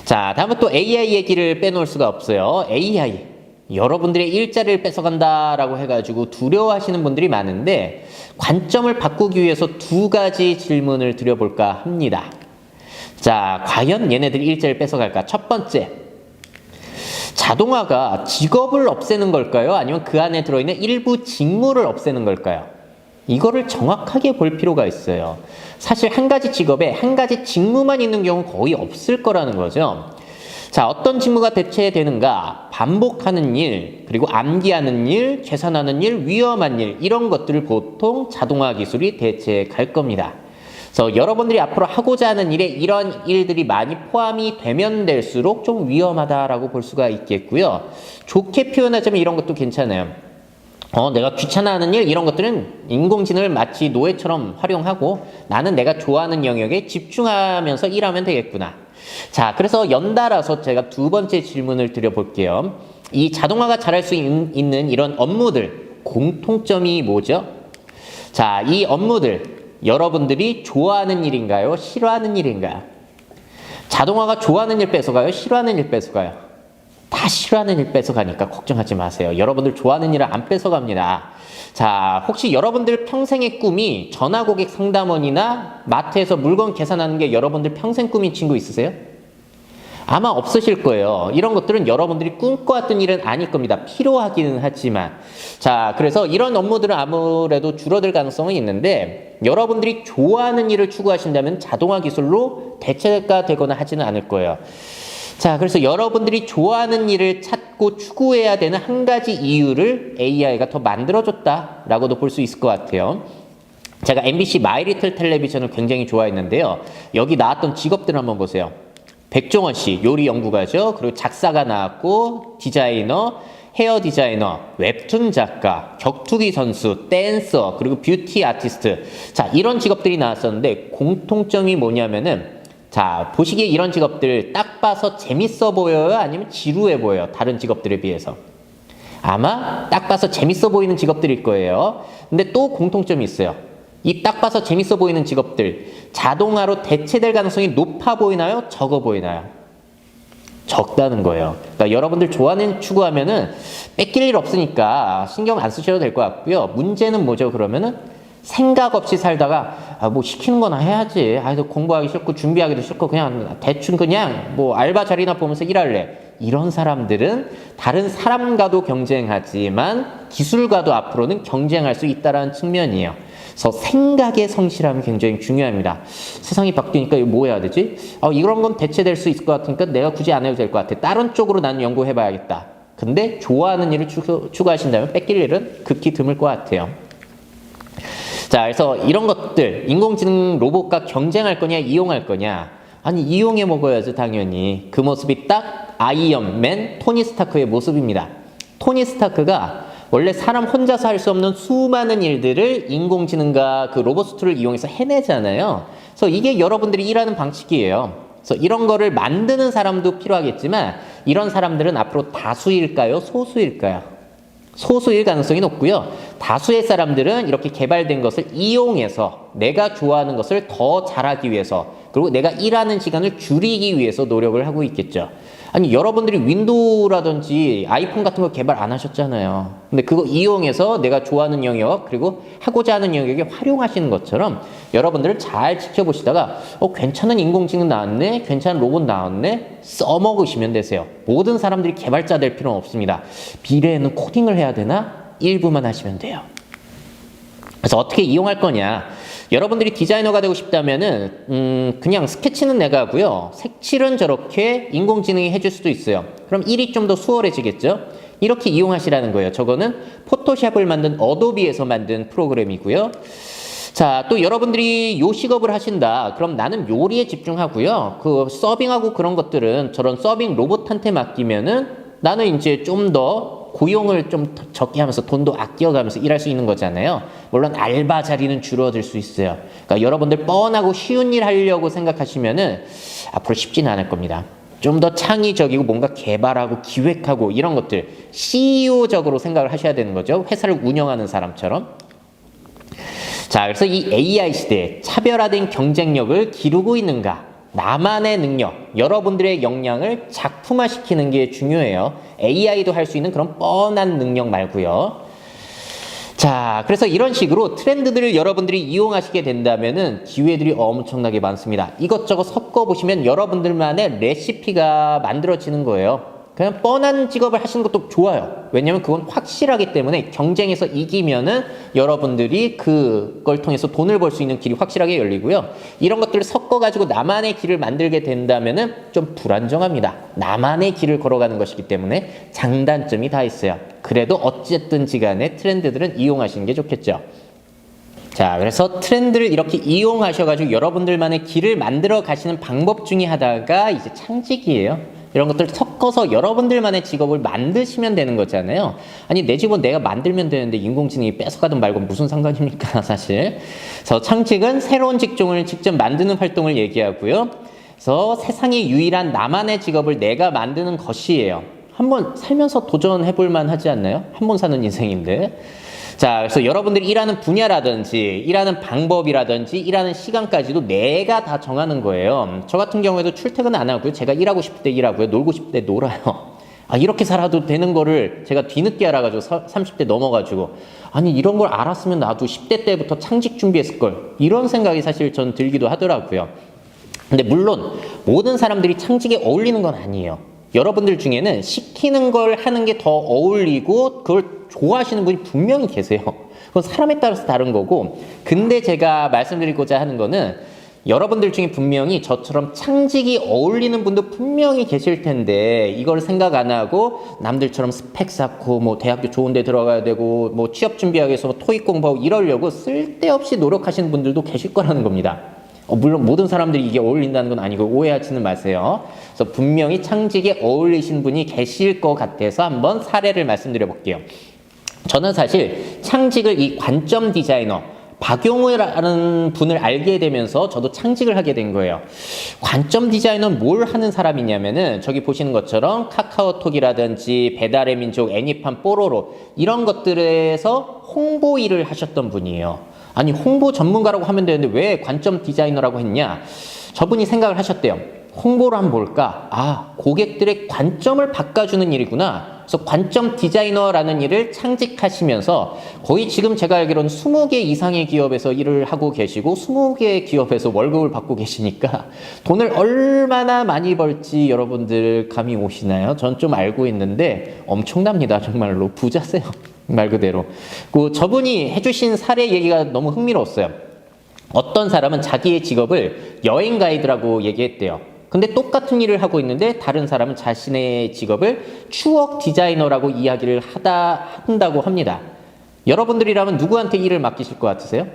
자, 다음은 또 AI 얘기를 빼놓을 수가 없어요. AI. 여러분들의 일자리를 뺏어간다라고 해가지고 두려워하시는 분들이 많은데 관점을 바꾸기 위해서 두 가지 질문을 드려볼까 합니다. 자, 과연 얘네들이 일자리를 뺏어갈까? 첫 번째, 자동화가 직업을 없애는 걸까요? 아니면 그 안에 들어있는 일부 직무를 없애는 걸까요? 이거를 정확하게 볼 필요가 있어요. 사실 한 가지 직업에 한 가지 직무만 있는 경우는 거의 없을 거라는 거죠. 자, 어떤 직무가 대체되는가? 반복하는 일, 그리고 암기하는 일, 계산하는 일, 위험한 일, 이런 것들을 보통 자동화 기술이 대체할 겁니다. 그래서 여러분들이 앞으로 하고자 하는 일에 이런 일들이 많이 포함이 되면 될수록 좀 위험하다라고 볼 수가 있겠고요. 좋게 표현하자면 이런 것도 괜찮아요. 내가 귀찮아하는 일, 이런 것들은 인공지능을 마치 노예처럼 활용하고 나는 내가 좋아하는 영역에 집중하면서 일하면 되겠구나. 자, 그래서 연달아서 제가 두 번째 질문을 드려볼게요. 이 자동화가 잘할 수 있는 이런 업무들, 공통점이 뭐죠? 자, 이 업무들, 여러분들이 좋아하는 일인가요? 싫어하는 일인가요? 자동화가 좋아하는 일 뺏어가요? 싫어하는 일 뺏어가요? 다 싫어하는 일 뺏어가니까 걱정하지 마세요. 여러분들 좋아하는 일을 안 뺏어갑니다. 자, 혹시 여러분들 평생의 꿈이 전화고객 상담원이나 마트에서 물건 계산하는 게 여러분들 평생 꿈인 친구 있으세요? 아마 없으실 거예요. 이런 것들은 여러분들이 꿈꿔왔던 일은 아닐 겁니다. 필요하기는 하지만. 자, 그래서 이런 업무들은 아무래도 줄어들 가능성은 있는데 여러분들이 좋아하는 일을 추구하신다면 자동화 기술로 대체가 되거나 하지는 않을 거예요. 자, 그래서 여러분들이 좋아하는 일을 찾고 추구해야 되는 한 가지 이유를 AI가 더 만들어줬다라고도 볼 수 있을 것 같아요. 제가 MBC 마이리틀 텔레비전을 굉장히 좋아했는데요. 여기 나왔던 직업들 한번 보세요. 백종원 씨, 요리 연구가죠. 그리고 작사가 나왔고, 디자이너, 헤어 디자이너, 웹툰 작가, 격투기 선수, 댄서, 그리고 뷰티 아티스트. 자, 이런 직업들이 나왔었는데 공통점이 뭐냐면은 자, 보시기에 이런 직업들 딱 봐서 재밌어 보여요? 아니면 지루해 보여요? 다른 직업들에 비해서. 아마 딱 봐서 재밌어 보이는 직업들일 거예요. 근데 또 공통점이 있어요. 이 딱 봐서 재밌어 보이는 직업들, 자동화로 대체될 가능성이 높아 보이나요? 적어 보이나요? 적다는 거예요. 그러니까 여러분들 좋아하는 추구하면은 뺏길 일 없으니까 신경 안 쓰셔도 될 것 같고요. 문제는 뭐죠? 그러면은 생각 없이 살다가 뭐 시키는 거나 해야지. 공부하기 싫고 준비하기도 싫고 그냥 대충 그냥 뭐 알바 자리나 보면서 일할래. 이런 사람들은 다른 사람과도 경쟁하지만 기술과도 앞으로는 경쟁할 수 있다는 측면이에요. 그래서 생각의 성실함이 굉장히 중요합니다. 세상이 바뀌니까 이거 뭐 해야 되지? 이런 건 대체될 수 있을 것 같으니까 내가 굳이 안 해도 될 것 같아. 다른 쪽으로 나는 연구해봐야겠다. 근데 좋아하는 일을 추구하신다면 뺏길 일은 극히 드물 것 같아요. 자, 그래서 이런 것들, 인공지능 로봇과 경쟁할 거냐, 이용할 거냐. 아니, 이용해 먹어야죠, 당연히. 그 모습이 딱 아이언맨 토니 스타크의 모습입니다. 토니 스타크가 원래 사람 혼자서 할 수 없는 수많은 일들을 인공지능과 그 로봇 툴을 이용해서 해내잖아요. 그래서 이게 여러분들이 일하는 방식이에요. 그래서 이런 거를 만드는 사람도 필요하겠지만 이런 사람들은 앞으로 다수일까요? 소수일까요? 소수일 가능성이 높고요. 다수의 사람들은 이렇게 개발된 것을 이용해서 내가 좋아하는 것을 더 잘하기 위해서 그리고 내가 일하는 시간을 줄이기 위해서 노력을 하고 있겠죠. 아니, 여러분들이 윈도우라든지 아이폰 같은 거 개발 안 하셨잖아요. 근데 그거 이용해서 내가 좋아하는 영역 그리고 하고자 하는 영역에 활용하시는 것처럼 여러분들을 잘 지켜보시다가 괜찮은 인공지능 나왔네, 괜찮은 로봇 나왔네, 써먹으시면 되세요. 모든 사람들이 개발자 될 필요는 없습니다. 미래에는 코딩을 해야 되나? 일부만 하시면 돼요. 그래서 어떻게 이용할 거냐? 여러분들이 디자이너가 되고 싶다면은 그냥 스케치는 내가 하고요. 색칠은 저렇게 인공지능이 해줄 수도 있어요. 그럼 일이 좀 더 수월해지겠죠? 이렇게 이용하시라는 거예요. 저거는 포토샵을 만든 어도비에서 만든 프로그램이고요. 자, 또 여러분들이 요식업을 하신다. 그럼 나는 요리에 집중하고요. 그 서빙하고 그런 것들은 저런 서빙 로봇한테 맡기면은 나는 이제 좀 더 고용을 좀 적게 하면서 돈도 아껴가면서 일할 수 있는 거잖아요. 물론 알바 자리는 줄어들 수 있어요. 그러니까 여러분들 뻔하고 쉬운 일 하려고 생각하시면은 앞으로 쉽지는 않을 겁니다. 좀 더 창의적이고 뭔가 개발하고 기획하고 이런 것들 CEO적으로 생각을 하셔야 되는 거죠. 회사를 운영하는 사람처럼. 자, 그래서 이 AI 시대에 차별화된 경쟁력을 기르고 있는가? 나만의 능력, 여러분들의 역량을 작품화시키는 게 중요해요. AI도 할 수 있는 그런 뻔한 능력 말고요. 자, 그래서 이런 식으로 트렌드들을 여러분들이 이용하시게 된다면은 기회들이 엄청나게 많습니다. 이것저것 섞어보시면 여러분들만의 레시피가 만들어지는 거예요. 그냥 뻔한 직업을 하시는 것도 좋아요. 왜냐면 그건 확실하기 때문에 경쟁에서 이기면은 여러분들이 그걸 통해서 돈을 벌 수 있는 길이 확실하게 열리고요. 이런 것들을 섞어가지고 나만의 길을 만들게 된다면은 좀 불안정합니다. 나만의 길을 걸어가는 것이기 때문에 장단점이 다 있어요. 그래도 어쨌든지 간에 트렌드들은 이용하시는 게 좋겠죠. 자, 그래서 트렌드를 이렇게 이용하셔가지고 여러분들만의 길을 만들어 가시는 방법 중에 하나가 이제 창직이에요. 이런 것들 섞어서 여러분들만의 직업을 만드시면 되는 거잖아요. 아니, 내 직업 내가 만들면 되는데 인공지능이 뺏어가든 말고 무슨 상관입니까, 사실. 그래서 창직은 새로운 직종을 직접 만드는 활동을 얘기하고요. 그래서 세상에 유일한 나만의 직업을 내가 만드는 것이에요. 한번 살면서 도전해볼 만하지 않나요? 한 번 사는 인생인데. 자, 그래서 여러분들이 일하는 분야라든지 일하는 방법이라든지 일하는 시간까지도 내가 다 정하는 거예요. 저 같은 경우에도 출퇴근 안 하고요. 제가 일하고 싶을 때 일하고요. 놀고 싶을 때 놀아요. 이렇게 살아도 되는 거를 제가 뒤늦게 알아가지고 30대 넘어가지고 아니, 이런 걸 알았으면 나도 10대 때부터 창직 준비했을 걸. 이런 생각이 사실 전 들기도 하더라고요. 근데 물론 모든 사람들이 창직에 어울리는 건 아니에요. 여러분들 중에는 시키는 걸 하는 게 더 어울리고 그걸 좋아하시는 분이 분명히 계세요. 그건 사람에 따라서 다른 거고. 근데 제가 말씀드리고자 하는 거는 여러분들 중에 분명히 저처럼 창직이 어울리는 분도 분명히 계실 텐데 이걸 생각 안 하고 남들처럼 스펙 쌓고 뭐 대학교 좋은 데 들어가야 되고 뭐 취업 준비하기 위해서 토익 공부하고 이러려고 쓸데없이 노력하시는 분들도 계실 거라는 겁니다. 물론 모든 사람들이 이게 어울린다는 건 아니고 오해하지는 마세요. 그래서 분명히 창직에 어울리신 분이 계실 것 같아서 한번 사례를 말씀드려 볼게요. 저는 사실 창직을 이 관점 디자이너 박용우라는 분을 알게 되면서 저도 창직을 하게 된 거예요. 관점 디자이너는 뭘 하는 사람이냐면은 저기 보시는 것처럼 카카오톡이라든지 배달의 민족, 애니판, 뽀로로 이런 것들에서 홍보 일을 하셨던 분이에요. 아니 홍보 전문가라고 하면 되는데 왜 관점 디자이너라고 했냐? 저분이 생각을 하셨대요. 홍보를 하면 뭘까? 아, 고객들의 관점을 바꿔주는 일이구나. 그래서 관점 디자이너라는 일을 창직하시면서 거의 지금 제가 알기로는 20개 이상의 기업에서 일을 하고 계시고 20개 기업에서 월급을 받고 계시니까 돈을 얼마나 많이 벌지 여러분들 감이 오시나요? 전 좀 알고 있는데 엄청납니다. 정말로 부자세요. 말 그대로. 그 저분이 해주신 사례 얘기가 너무 흥미로웠어요. 어떤 사람은 자기의 직업을 여행 가이드라고 얘기했대요. 근데 똑같은 일을 하고 있는데 다른 사람은 자신의 직업을 추억 디자이너라고 이야기를 한다고 합니다. 여러분들이라면 누구한테 일을 맡기실 것 같으세요?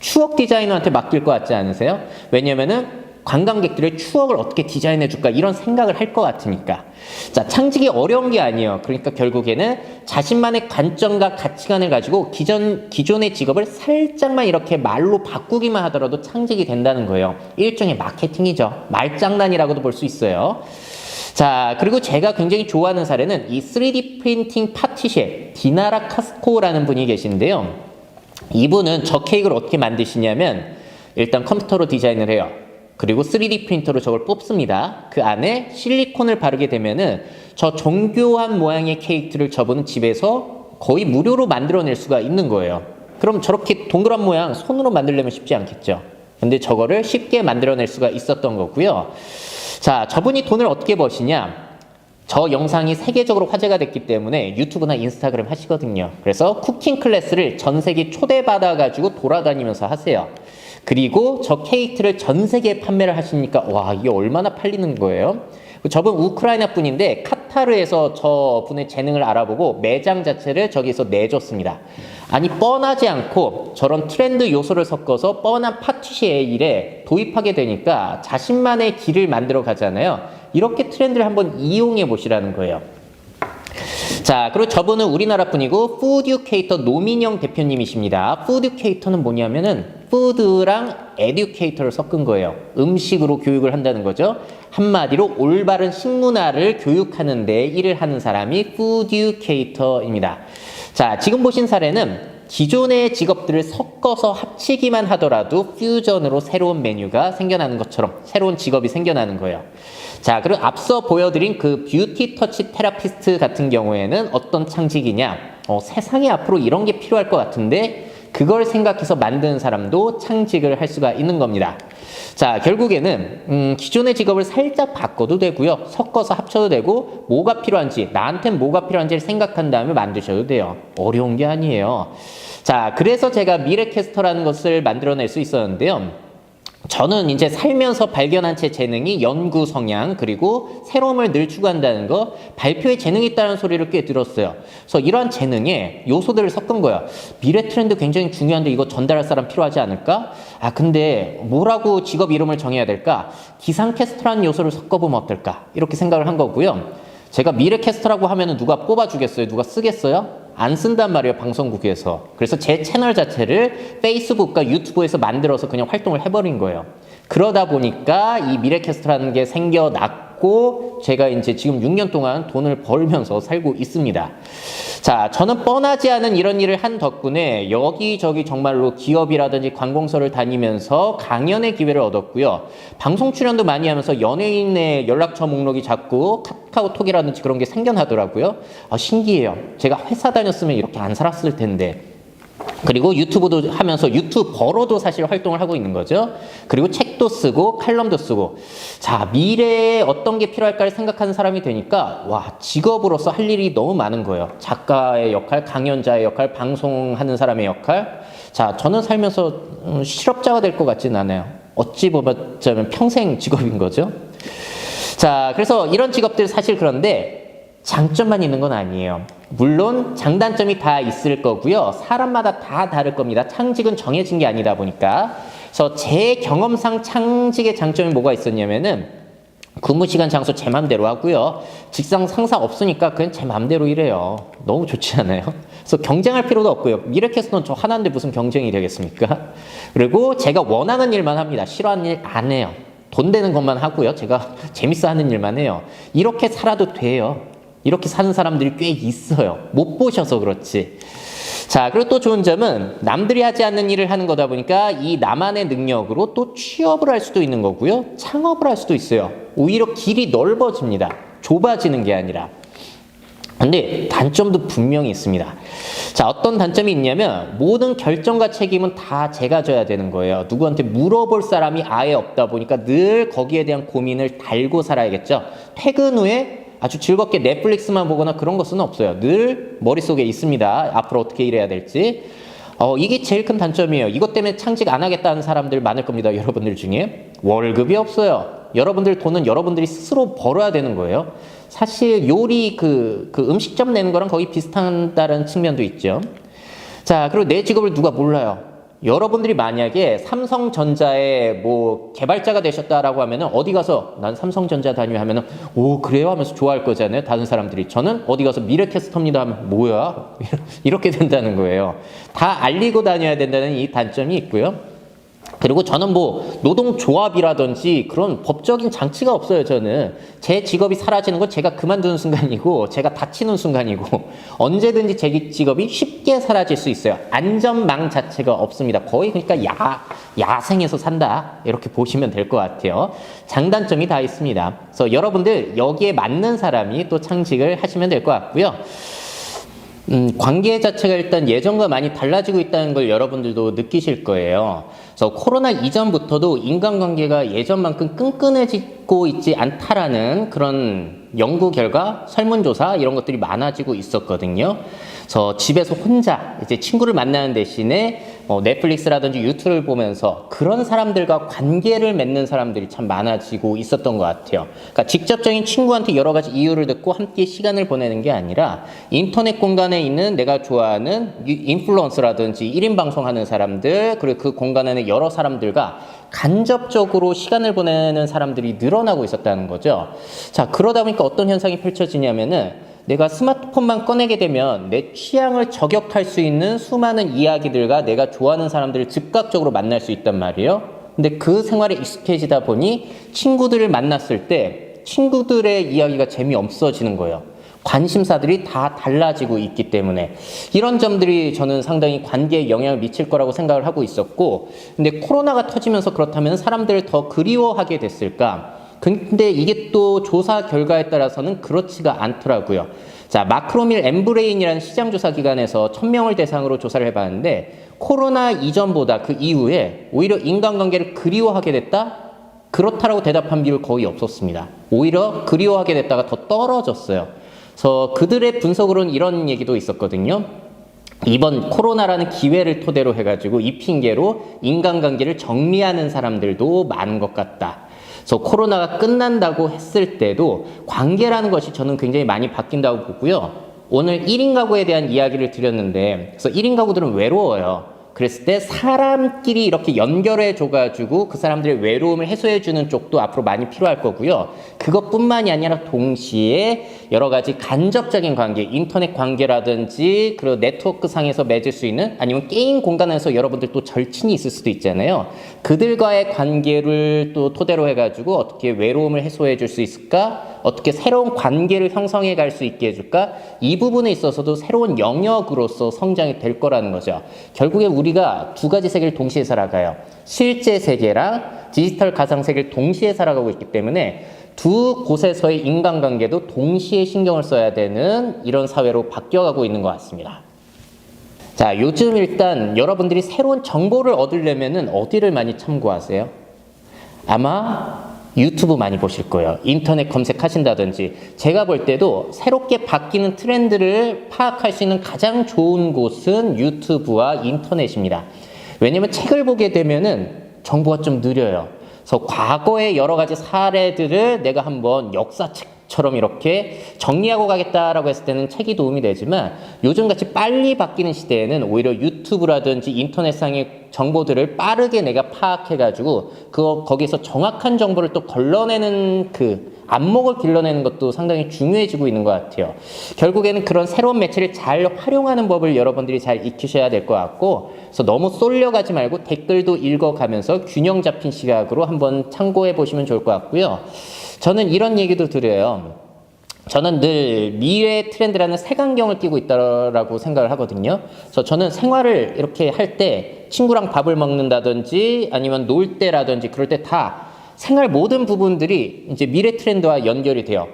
추억 디자이너한테 맡길 것 같지 않으세요? 왜냐면은 관광객들의 추억을 어떻게 디자인해 줄까 이런 생각을 할 것 같으니까. 자, 창직이 어려운 게 아니에요. 그러니까 결국에는 자신만의 관점과 가치관을 가지고 기존의 직업을 살짝만 이렇게 말로 바꾸기만 하더라도 창직이 된다는 거예요. 일종의 마케팅이죠. 말장난이라고도 볼 수 있어요. 자, 그리고 제가 굉장히 좋아하는 사례는 이 3D 프린팅 파티셰 디나라 카스코라는 분이 계신데요. 이분은 저 케이크를 어떻게 만드시냐면 일단 컴퓨터로 디자인을 해요. 그리고 3D 프린터로 저걸 뽑습니다. 그 안에 실리콘을 바르게 되면은 저 정교한 모양의 케이크를 저분은 집에서 거의 무료로 만들어낼 수가 있는 거예요. 그럼 저렇게 동그란 모양 손으로 만들려면 쉽지 않겠죠. 근데 저거를 쉽게 만들어낼 수가 있었던 거고요. 자, 저분이 돈을 어떻게 버시냐? 저 영상이 세계적으로 화제가 됐기 때문에 유튜브나 인스타그램 하시거든요. 그래서 쿠킹 클래스를 전 세계 초대받아가지고 돌아다니면서 하세요. 그리고 저 케이크를 전 세계에 판매를 하시니까 와, 이게 얼마나 팔리는 거예요. 저분 우크라이나 분인데 카타르에서 저분의 재능을 알아보고 매장 자체를 저기서 내줬습니다. 아니 뻔하지 않고 저런 트렌드 요소를 섞어서 뻔한 파티시에 일에 도입하게 되니까 자신만의 길을 만들어 가잖아요. 이렇게 트렌드를 한번 이용해 보시라는 거예요. 자, 그리고 저분은 우리나라 분이고 푸드유케이터 노민영 대표님이십니다. 푸드유케이터는 뭐냐면은 푸드랑 에듀케이터를 섞은 거예요. 음식으로 교육을 한다는 거죠. 한마디로 올바른 식문화를 교육하는 데 일을 하는 사람이 푸드유케이터입니다. 자, 지금 보신 사례는 기존의 직업들을 섞어서 합치기만 하더라도 퓨전으로 새로운 메뉴가 생겨나는 것처럼 새로운 직업이 생겨나는 거예요. 자, 그리고 앞서 보여드린 그 뷰티 터치 테라피스트 같은 경우에는 어떤 창직이냐? 세상에 앞으로 이런 게 필요할 것 같은데 그걸 생각해서 만드는 사람도 창직을 할 수가 있는 겁니다. 자, 결국에는 기존의 직업을 살짝 바꿔도 되고요. 섞어서 합쳐도 되고 뭐가 필요한지, 나한텐 뭐가 필요한지를 생각한 다음에 만드셔도 돼요. 어려운 게 아니에요. 자, 그래서 제가 미래캐스터라는 것을 만들어낼 수 있었는데요. 저는 이제 살면서 발견한 제 재능이 연구 성향 그리고 새로움을 늘 추구한다는 거, 발표에 재능이 있다는 소리를 꽤 들었어요. 그래서 이러한 재능에 요소들을 섞은 거야. 미래 트렌드 굉장히 중요한데 이거 전달할 사람 필요하지 않을까? 아, 근데 뭐라고 직업 이름을 정해야 될까? 기상캐스터라는 요소를 섞어보면 어떨까? 이렇게 생각을 한 거고요. 제가 미래캐스터라고 하면은 누가 뽑아주겠어요? 누가 쓰겠어요? 안 쓴단 말이에요, 방송국에서. 그래서 제 채널 자체를 페이스북과 유튜브에서 만들어서 그냥 활동을 해버린 거예요. 그러다 보니까 이 미래캐스터라는 게 생겨났고 제가 이제 지금 6년 동안 돈을 벌면서 살고 있습니다. 자, 저는 뻔하지 않은 이런 일을 한 덕분에 여기저기 정말로 기업이라든지 관공서를 다니면서 강연의 기회를 얻었고요. 방송 출연도 많이 하면서 연예인의 연락처 목록이 자꾸 카카오톡이라든지 그런 게 생겨나더라고요. 신기해요. 제가 회사 다녔으면 이렇게 안 살았을 텐데. 그리고 유튜브도 하면서 유튜버로도 사실 활동을 하고 있는 거죠. 그리고 책도 쓰고 칼럼도 쓰고. 자, 미래에 어떤 게 필요할까를 생각하는 사람이 되니까 와, 직업으로서 할 일이 너무 많은 거예요. 작가의 역할, 강연자의 역할, 방송하는 사람의 역할. 자, 저는 살면서 실업자가 될 것 같지는 않아요. 어찌 보자면 평생 직업인 거죠. 자, 그래서 이런 직업들 사실 그런데 장점만 있는 건 아니에요. 물론 장단점이 다 있을 거고요. 사람마다 다 다를 겁니다. 창직은 정해진 게 아니다 보니까. 그래서 제 경험상 창직의 장점이 뭐가 있었냐면은 근무 시간 장소 제 맘대로 하고요. 직장 상사 없으니까 그냥 제 맘대로 일해요. 너무 좋지 않아요? 그래서 경쟁할 필요도 없고요. 미래캐스터는 저 하나인데 무슨 경쟁이 되겠습니까? 그리고 제가 원하는 일만 합니다. 싫어하는 일 안 해요. 돈 되는 것만 하고요. 제가 재밌어 하는 일만 해요. 이렇게 살아도 돼요. 이렇게 사는 사람들이 꽤 있어요. 못 보셔서 그렇지. 자, 그리고 또 좋은 점은 남들이 하지 않는 일을 하는 거다 보니까 이 나만의 능력으로 또 취업을 할 수도 있는 거고요. 창업을 할 수도 있어요. 오히려 길이 넓어집니다. 좁아지는 게 아니라. 근데 단점도 분명히 있습니다. 자, 어떤 단점이 있냐면 모든 결정과 책임은 다 제가 져야 되는 거예요. 누구한테 물어볼 사람이 아예 없다 보니까 늘 거기에 대한 고민을 달고 살아야겠죠. 퇴근 후에 아주 즐겁게 넷플릭스만 보거나 그런 것은 없어요. 늘 머릿속에 있습니다. 앞으로 어떻게 일해야 될지. 이게 제일 큰 단점이에요. 이것 때문에 창직 안 하겠다는 사람들 많을 겁니다. 여러분들 중에. 월급이 없어요. 여러분들 돈은 여러분들이 스스로 벌어야 되는 거예요. 사실 요리 그 음식점 내는 거랑 거의 비슷하다는 측면도 있죠. 자, 그리고 내 직업을 누가 몰라요. 여러분들이 만약에 삼성전자의 뭐 개발자가 되셨다라고 하면은 어디 가서 난 삼성전자 다녀 하면은 오 그래요 하면서 좋아할 거잖아요. 다른 사람들이. 저는 어디 가서 미래캐스터입니다 하면 뭐야? 이렇게 된다는 거예요. 다 알리고 다녀야 된다는 이 단점이 있고요. 그리고 저는 뭐 노동조합이라든지 그런 법적인 장치가 없어요. 저는 제 직업이 사라지는 건 제가 그만두는 순간이고 제가 다치는 순간이고 언제든지 제 직업이 쉽게 사라질 수 있어요. 안전망 자체가 없습니다. 거의 그러니까 야생에서 산다 이렇게 보시면 될 것 같아요. 장단점이 다 있습니다. 그래서 여러분들 여기에 맞는 사람이 또 창직을 하시면 될 것 같고요. 관계 자체가 일단 예전과 많이 달라지고 있다는 걸 여러분들도 느끼실 거예요. 그래서 코로나 이전부터도 인간관계가 예전만큼 끈끈해지고 있지 않다라는 그런 연구 결과, 설문조사 이런 것들이 많아지고 있었거든요. 그래서 집에서 혼자 이제 친구를 만나는 대신에 넷플릭스라든지 유튜브를 보면서 그런 사람들과 관계를 맺는 사람들이 참 많아지고 있었던 것 같아요. 그러니까 직접적인 친구한테 여러 가지 이유를 듣고 함께 시간을 보내는 게 아니라 인터넷 공간에 있는 내가 좋아하는 인플루언서라든지 1인 방송하는 사람들 그리고 그 공간 안에 여러 사람들과 간접적으로 시간을 보내는 사람들이 늘어나고 있었다는 거죠. 자, 그러다 보니까 어떤 현상이 펼쳐지냐면은 내가 스마트폰만 꺼내게 되면 내 취향을 저격할 수 있는 수많은 이야기들과 내가 좋아하는 사람들을 즉각적으로 만날 수 있단 말이에요. 근데 그 생활에 익숙해지다 보니 친구들을 만났을 때 친구들의 이야기가 재미없어지는 거예요. 관심사들이 다 달라지고 있기 때문에 이런 점들이 저는 상당히 관계에 영향을 미칠 거라고 생각을 하고 있었고 근데 코로나가 터지면서 그렇다면 사람들을 더 그리워하게 됐을까? 근데 이게 또 조사 결과에 따라서는 그렇지가 않더라고요. 자, 마크로밀 엠브레인이라는 시장조사 기관에서 1000명을 대상으로 조사를 해봤는데 코로나 이전보다 그 이후에 오히려 인간관계를 그리워하게 됐다? 그렇다라고 대답한 비율 거의 없었습니다. 오히려 그리워하게 됐다가 더 떨어졌어요. 그래서 그들의 분석으로는 이런 얘기도 있었거든요. 이번 코로나라는 기회를 토대로 해가지고 이 핑계로 인간관계를 정리하는 사람들도 많은 것 같다. 그래서 코로나가 끝난다고 했을 때도 관계라는 것이 저는 굉장히 많이 바뀐다고 보고요. 오늘 1인 가구에 대한 이야기를 드렸는데 그래서 1인 가구들은 외로워요. 그랬을 때 사람끼리 이렇게 연결해 줘가지고 그 사람들의 외로움을 해소해 주는 쪽도 앞으로 많이 필요할 거고요. 그것뿐만이 아니라 동시에 여러 가지 간접적인 관계, 인터넷 관계라든지 그리고 네트워크 상에서 맺을 수 있는 아니면 게임 공간에서 여러분들 또 절친이 있을 수도 있잖아요. 그들과의 관계를 또 토대로 해가지고 어떻게 외로움을 해소해 줄 수 있을까? 어떻게 새로운 관계를 형성해 갈 수 있게 해줄까? 이 부분에 있어서도 새로운 영역으로서 성장이 될 거라는 거죠. 결국에 우리가 두 가지 세계를 동시에 살아가요. 실제 세계랑 디지털 가상 세계를 동시에 살아가고 있기 때문에 두 곳에서의 인간관계도 동시에 신경을 써야 되는 이런 사회로 바뀌어가고 있는 것 같습니다. 자, 요즘 일단 여러분들이 새로운 정보를 얻으려면은 어디를 많이 참고하세요? 아마 유튜브 많이 보실 거예요. 인터넷 검색하신다든지. 제가 볼 때도 새롭게 바뀌는 트렌드를 파악할 수 있는 가장 좋은 곳은 유튜브와 인터넷입니다. 왜냐면 책을 보게 되면은 정보가 좀 느려요. 그래서 과거의 여러 가지 사례들을 내가 한번 역사책 처럼 이렇게 정리하고 가겠다라고 했을 때는 책이 도움이 되지만 요즘같이 빨리 바뀌는 시대에는 오히려 유튜브라든지 인터넷상의 정보들을 빠르게 내가 파악해가지고 거기서 정확한 정보를 또 걸러내는 그 안목을 길러내는 것도 상당히 중요해지고 있는 것 같아요. 결국에는 그런 새로운 매체를 잘 활용하는 법을 여러분들이 잘 익히셔야 될 것 같고, 그래서 너무 쏠려가지 말고 댓글도 읽어가면서 균형 잡힌 시각으로 한번 참고해 보시면 좋을 것 같고요. 저는 이런 얘기도 드려요. 저는 늘 미래 트렌드라는 색안경을 끼고 있다라고 생각을 하거든요. 그래서 저는 생활을 이렇게 할 때 친구랑 밥을 먹는다든지 아니면 놀 때라든지 그럴 때 다 생활 모든 부분들이 이제 미래 트렌드와 연결이 돼요.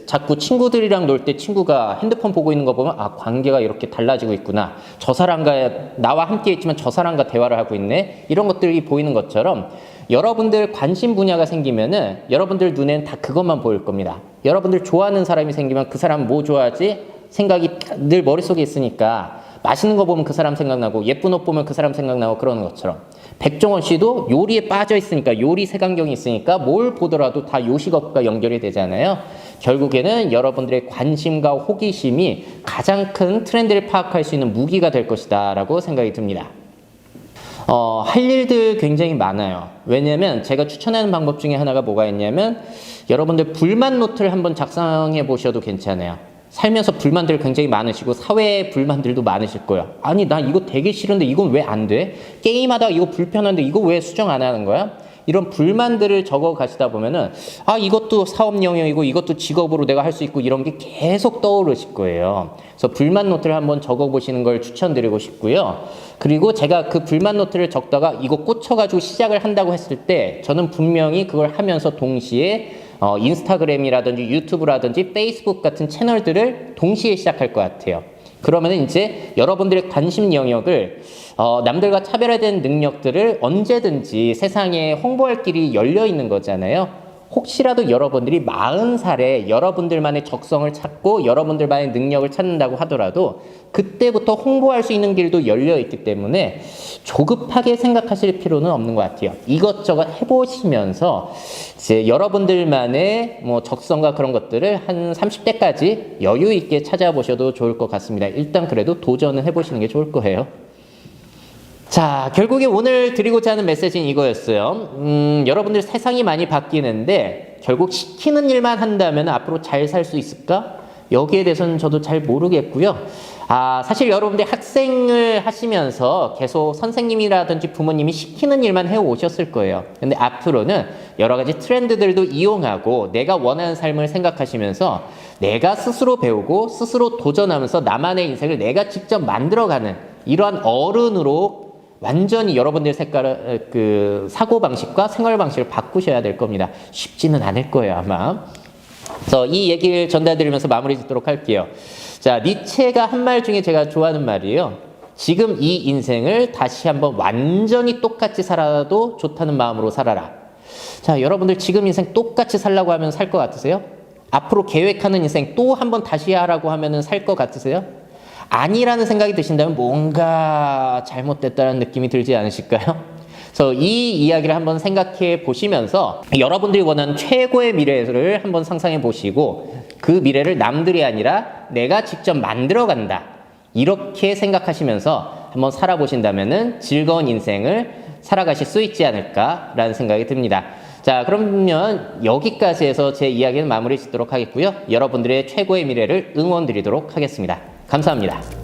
자꾸 친구들이랑 놀 때 친구가 핸드폰 보고 있는 거 보면 아, 관계가 이렇게 달라지고 있구나. 저 사람과 나와 함께 있지만 저 사람과 대화를 하고 있네. 이런 것들이 보이는 것처럼 여러분들 관심 분야가 생기면은 여러분들 눈엔 다 그것만 보일 겁니다. 여러분들 좋아하는 사람이 생기면 그 사람 뭐 좋아하지? 생각이 늘 머릿속에 있으니까 맛있는 거 보면 그 사람 생각나고 예쁜 옷 보면 그 사람 생각나고 그러는 것처럼 백종원 씨도 요리에 빠져 있으니까 요리 색안경이 있으니까 뭘 보더라도 다 요식업과 연결이 되잖아요. 결국에는 여러분들의 관심과 호기심이 가장 큰 트렌드를 파악할 수 있는 무기가 될 것이다 라고 생각이 듭니다. 할 일들 굉장히 많아요. 왜냐면 제가 추천하는 방법 중에 하나가 뭐가 있냐면 여러분들 불만 노트를 한번 작성해 보셔도 괜찮아요. 살면서 불만들 굉장히 많으시고 사회의 불만들도 많으실 거예요. 아니 나 이거 되게 싫은데 이건 왜 안 돼? 게임하다가 이거 불편한데 이거 왜 수정 안 하는 거야? 이런 불만들을 적어 가시다 보면은 아 이것도 사업 영역이고 이것도 직업으로 내가 할 수 있고 이런 게 계속 떠오르실 거예요. 그래서 불만 노트를 한번 적어 보시는 걸 추천드리고 싶고요. 그리고 제가 그 불만 노트를 적다가 이거 꽂혀가지고 시작을 한다고 했을 때 저는 분명히 그걸 하면서 동시에 인스타그램이라든지 유튜브라든지 페이스북 같은 채널들을 동시에 시작할 것 같아요. 그러면 이제 여러분들의 관심 영역을 남들과 차별화된 능력들을 언제든지 세상에 홍보할 길이 열려 있는 거잖아요. 혹시라도 여러분들이 40살에 여러분들만의 적성을 찾고 여러분들만의 능력을 찾는다고 하더라도 그때부터 홍보할 수 있는 길도 열려 있기 때문에 조급하게 생각하실 필요는 없는 것 같아요. 이것저것 해보시면서 이제 여러분들만의 뭐 적성과 그런 것들을 한 30대까지 여유 있게 찾아보셔도 좋을 것 같습니다. 일단 그래도 도전을 해보시는 게 좋을 거예요. 자, 결국에 오늘 드리고자 하는 메시지는 이거였어요. 여러분들 세상이 많이 바뀌는데 결국 시키는 일만 한다면 앞으로 잘 살 수 있을까? 여기에 대해서는 저도 잘 모르겠고요. 사실 여러분들 학생을 하시면서 계속 선생님이라든지 부모님이 시키는 일만 해오셨을 거예요. 근데 앞으로는 여러 가지 트렌드들도 이용하고 내가 원하는 삶을 생각하시면서 내가 스스로 배우고 스스로 도전하면서 나만의 인생을 내가 직접 만들어가는 이러한 어른으로 완전히 여러분들 사고방식과 생활방식을 바꾸셔야 될 겁니다. 쉽지는 않을 거예요, 아마. 그래서 이 얘기를 전달드리면서 마무리 짓도록 할게요. 자, 니체가 한 말 중에 제가 좋아하는 말이에요. 지금 이 인생을 다시 한번 완전히 똑같이 살아도 좋다는 마음으로 살아라. 자, 여러분들 지금 인생 똑같이 살라고 하면 살 것 같으세요? 앞으로 계획하는 인생 또 한번 다시 하라고 하면 살 것 같으세요? 아니라는 생각이 드신다면 뭔가 잘못됐다는 느낌이 들지 않으실까요? 그래서 이 이야기를 한번 생각해 보시면서 여러분들이 원하는 최고의 미래를 한번 상상해 보시고 그 미래를 남들이 아니라 내가 직접 만들어 간다. 이렇게 생각하시면서 한번 살아보신다면은 즐거운 인생을 살아가실 수 있지 않을까라는 생각이 듭니다. 자, 그러면 여기까지 해서 제 이야기는 마무리 짓도록 하겠고요. 여러분들의 최고의 미래를 응원드리도록 하겠습니다. 감사합니다.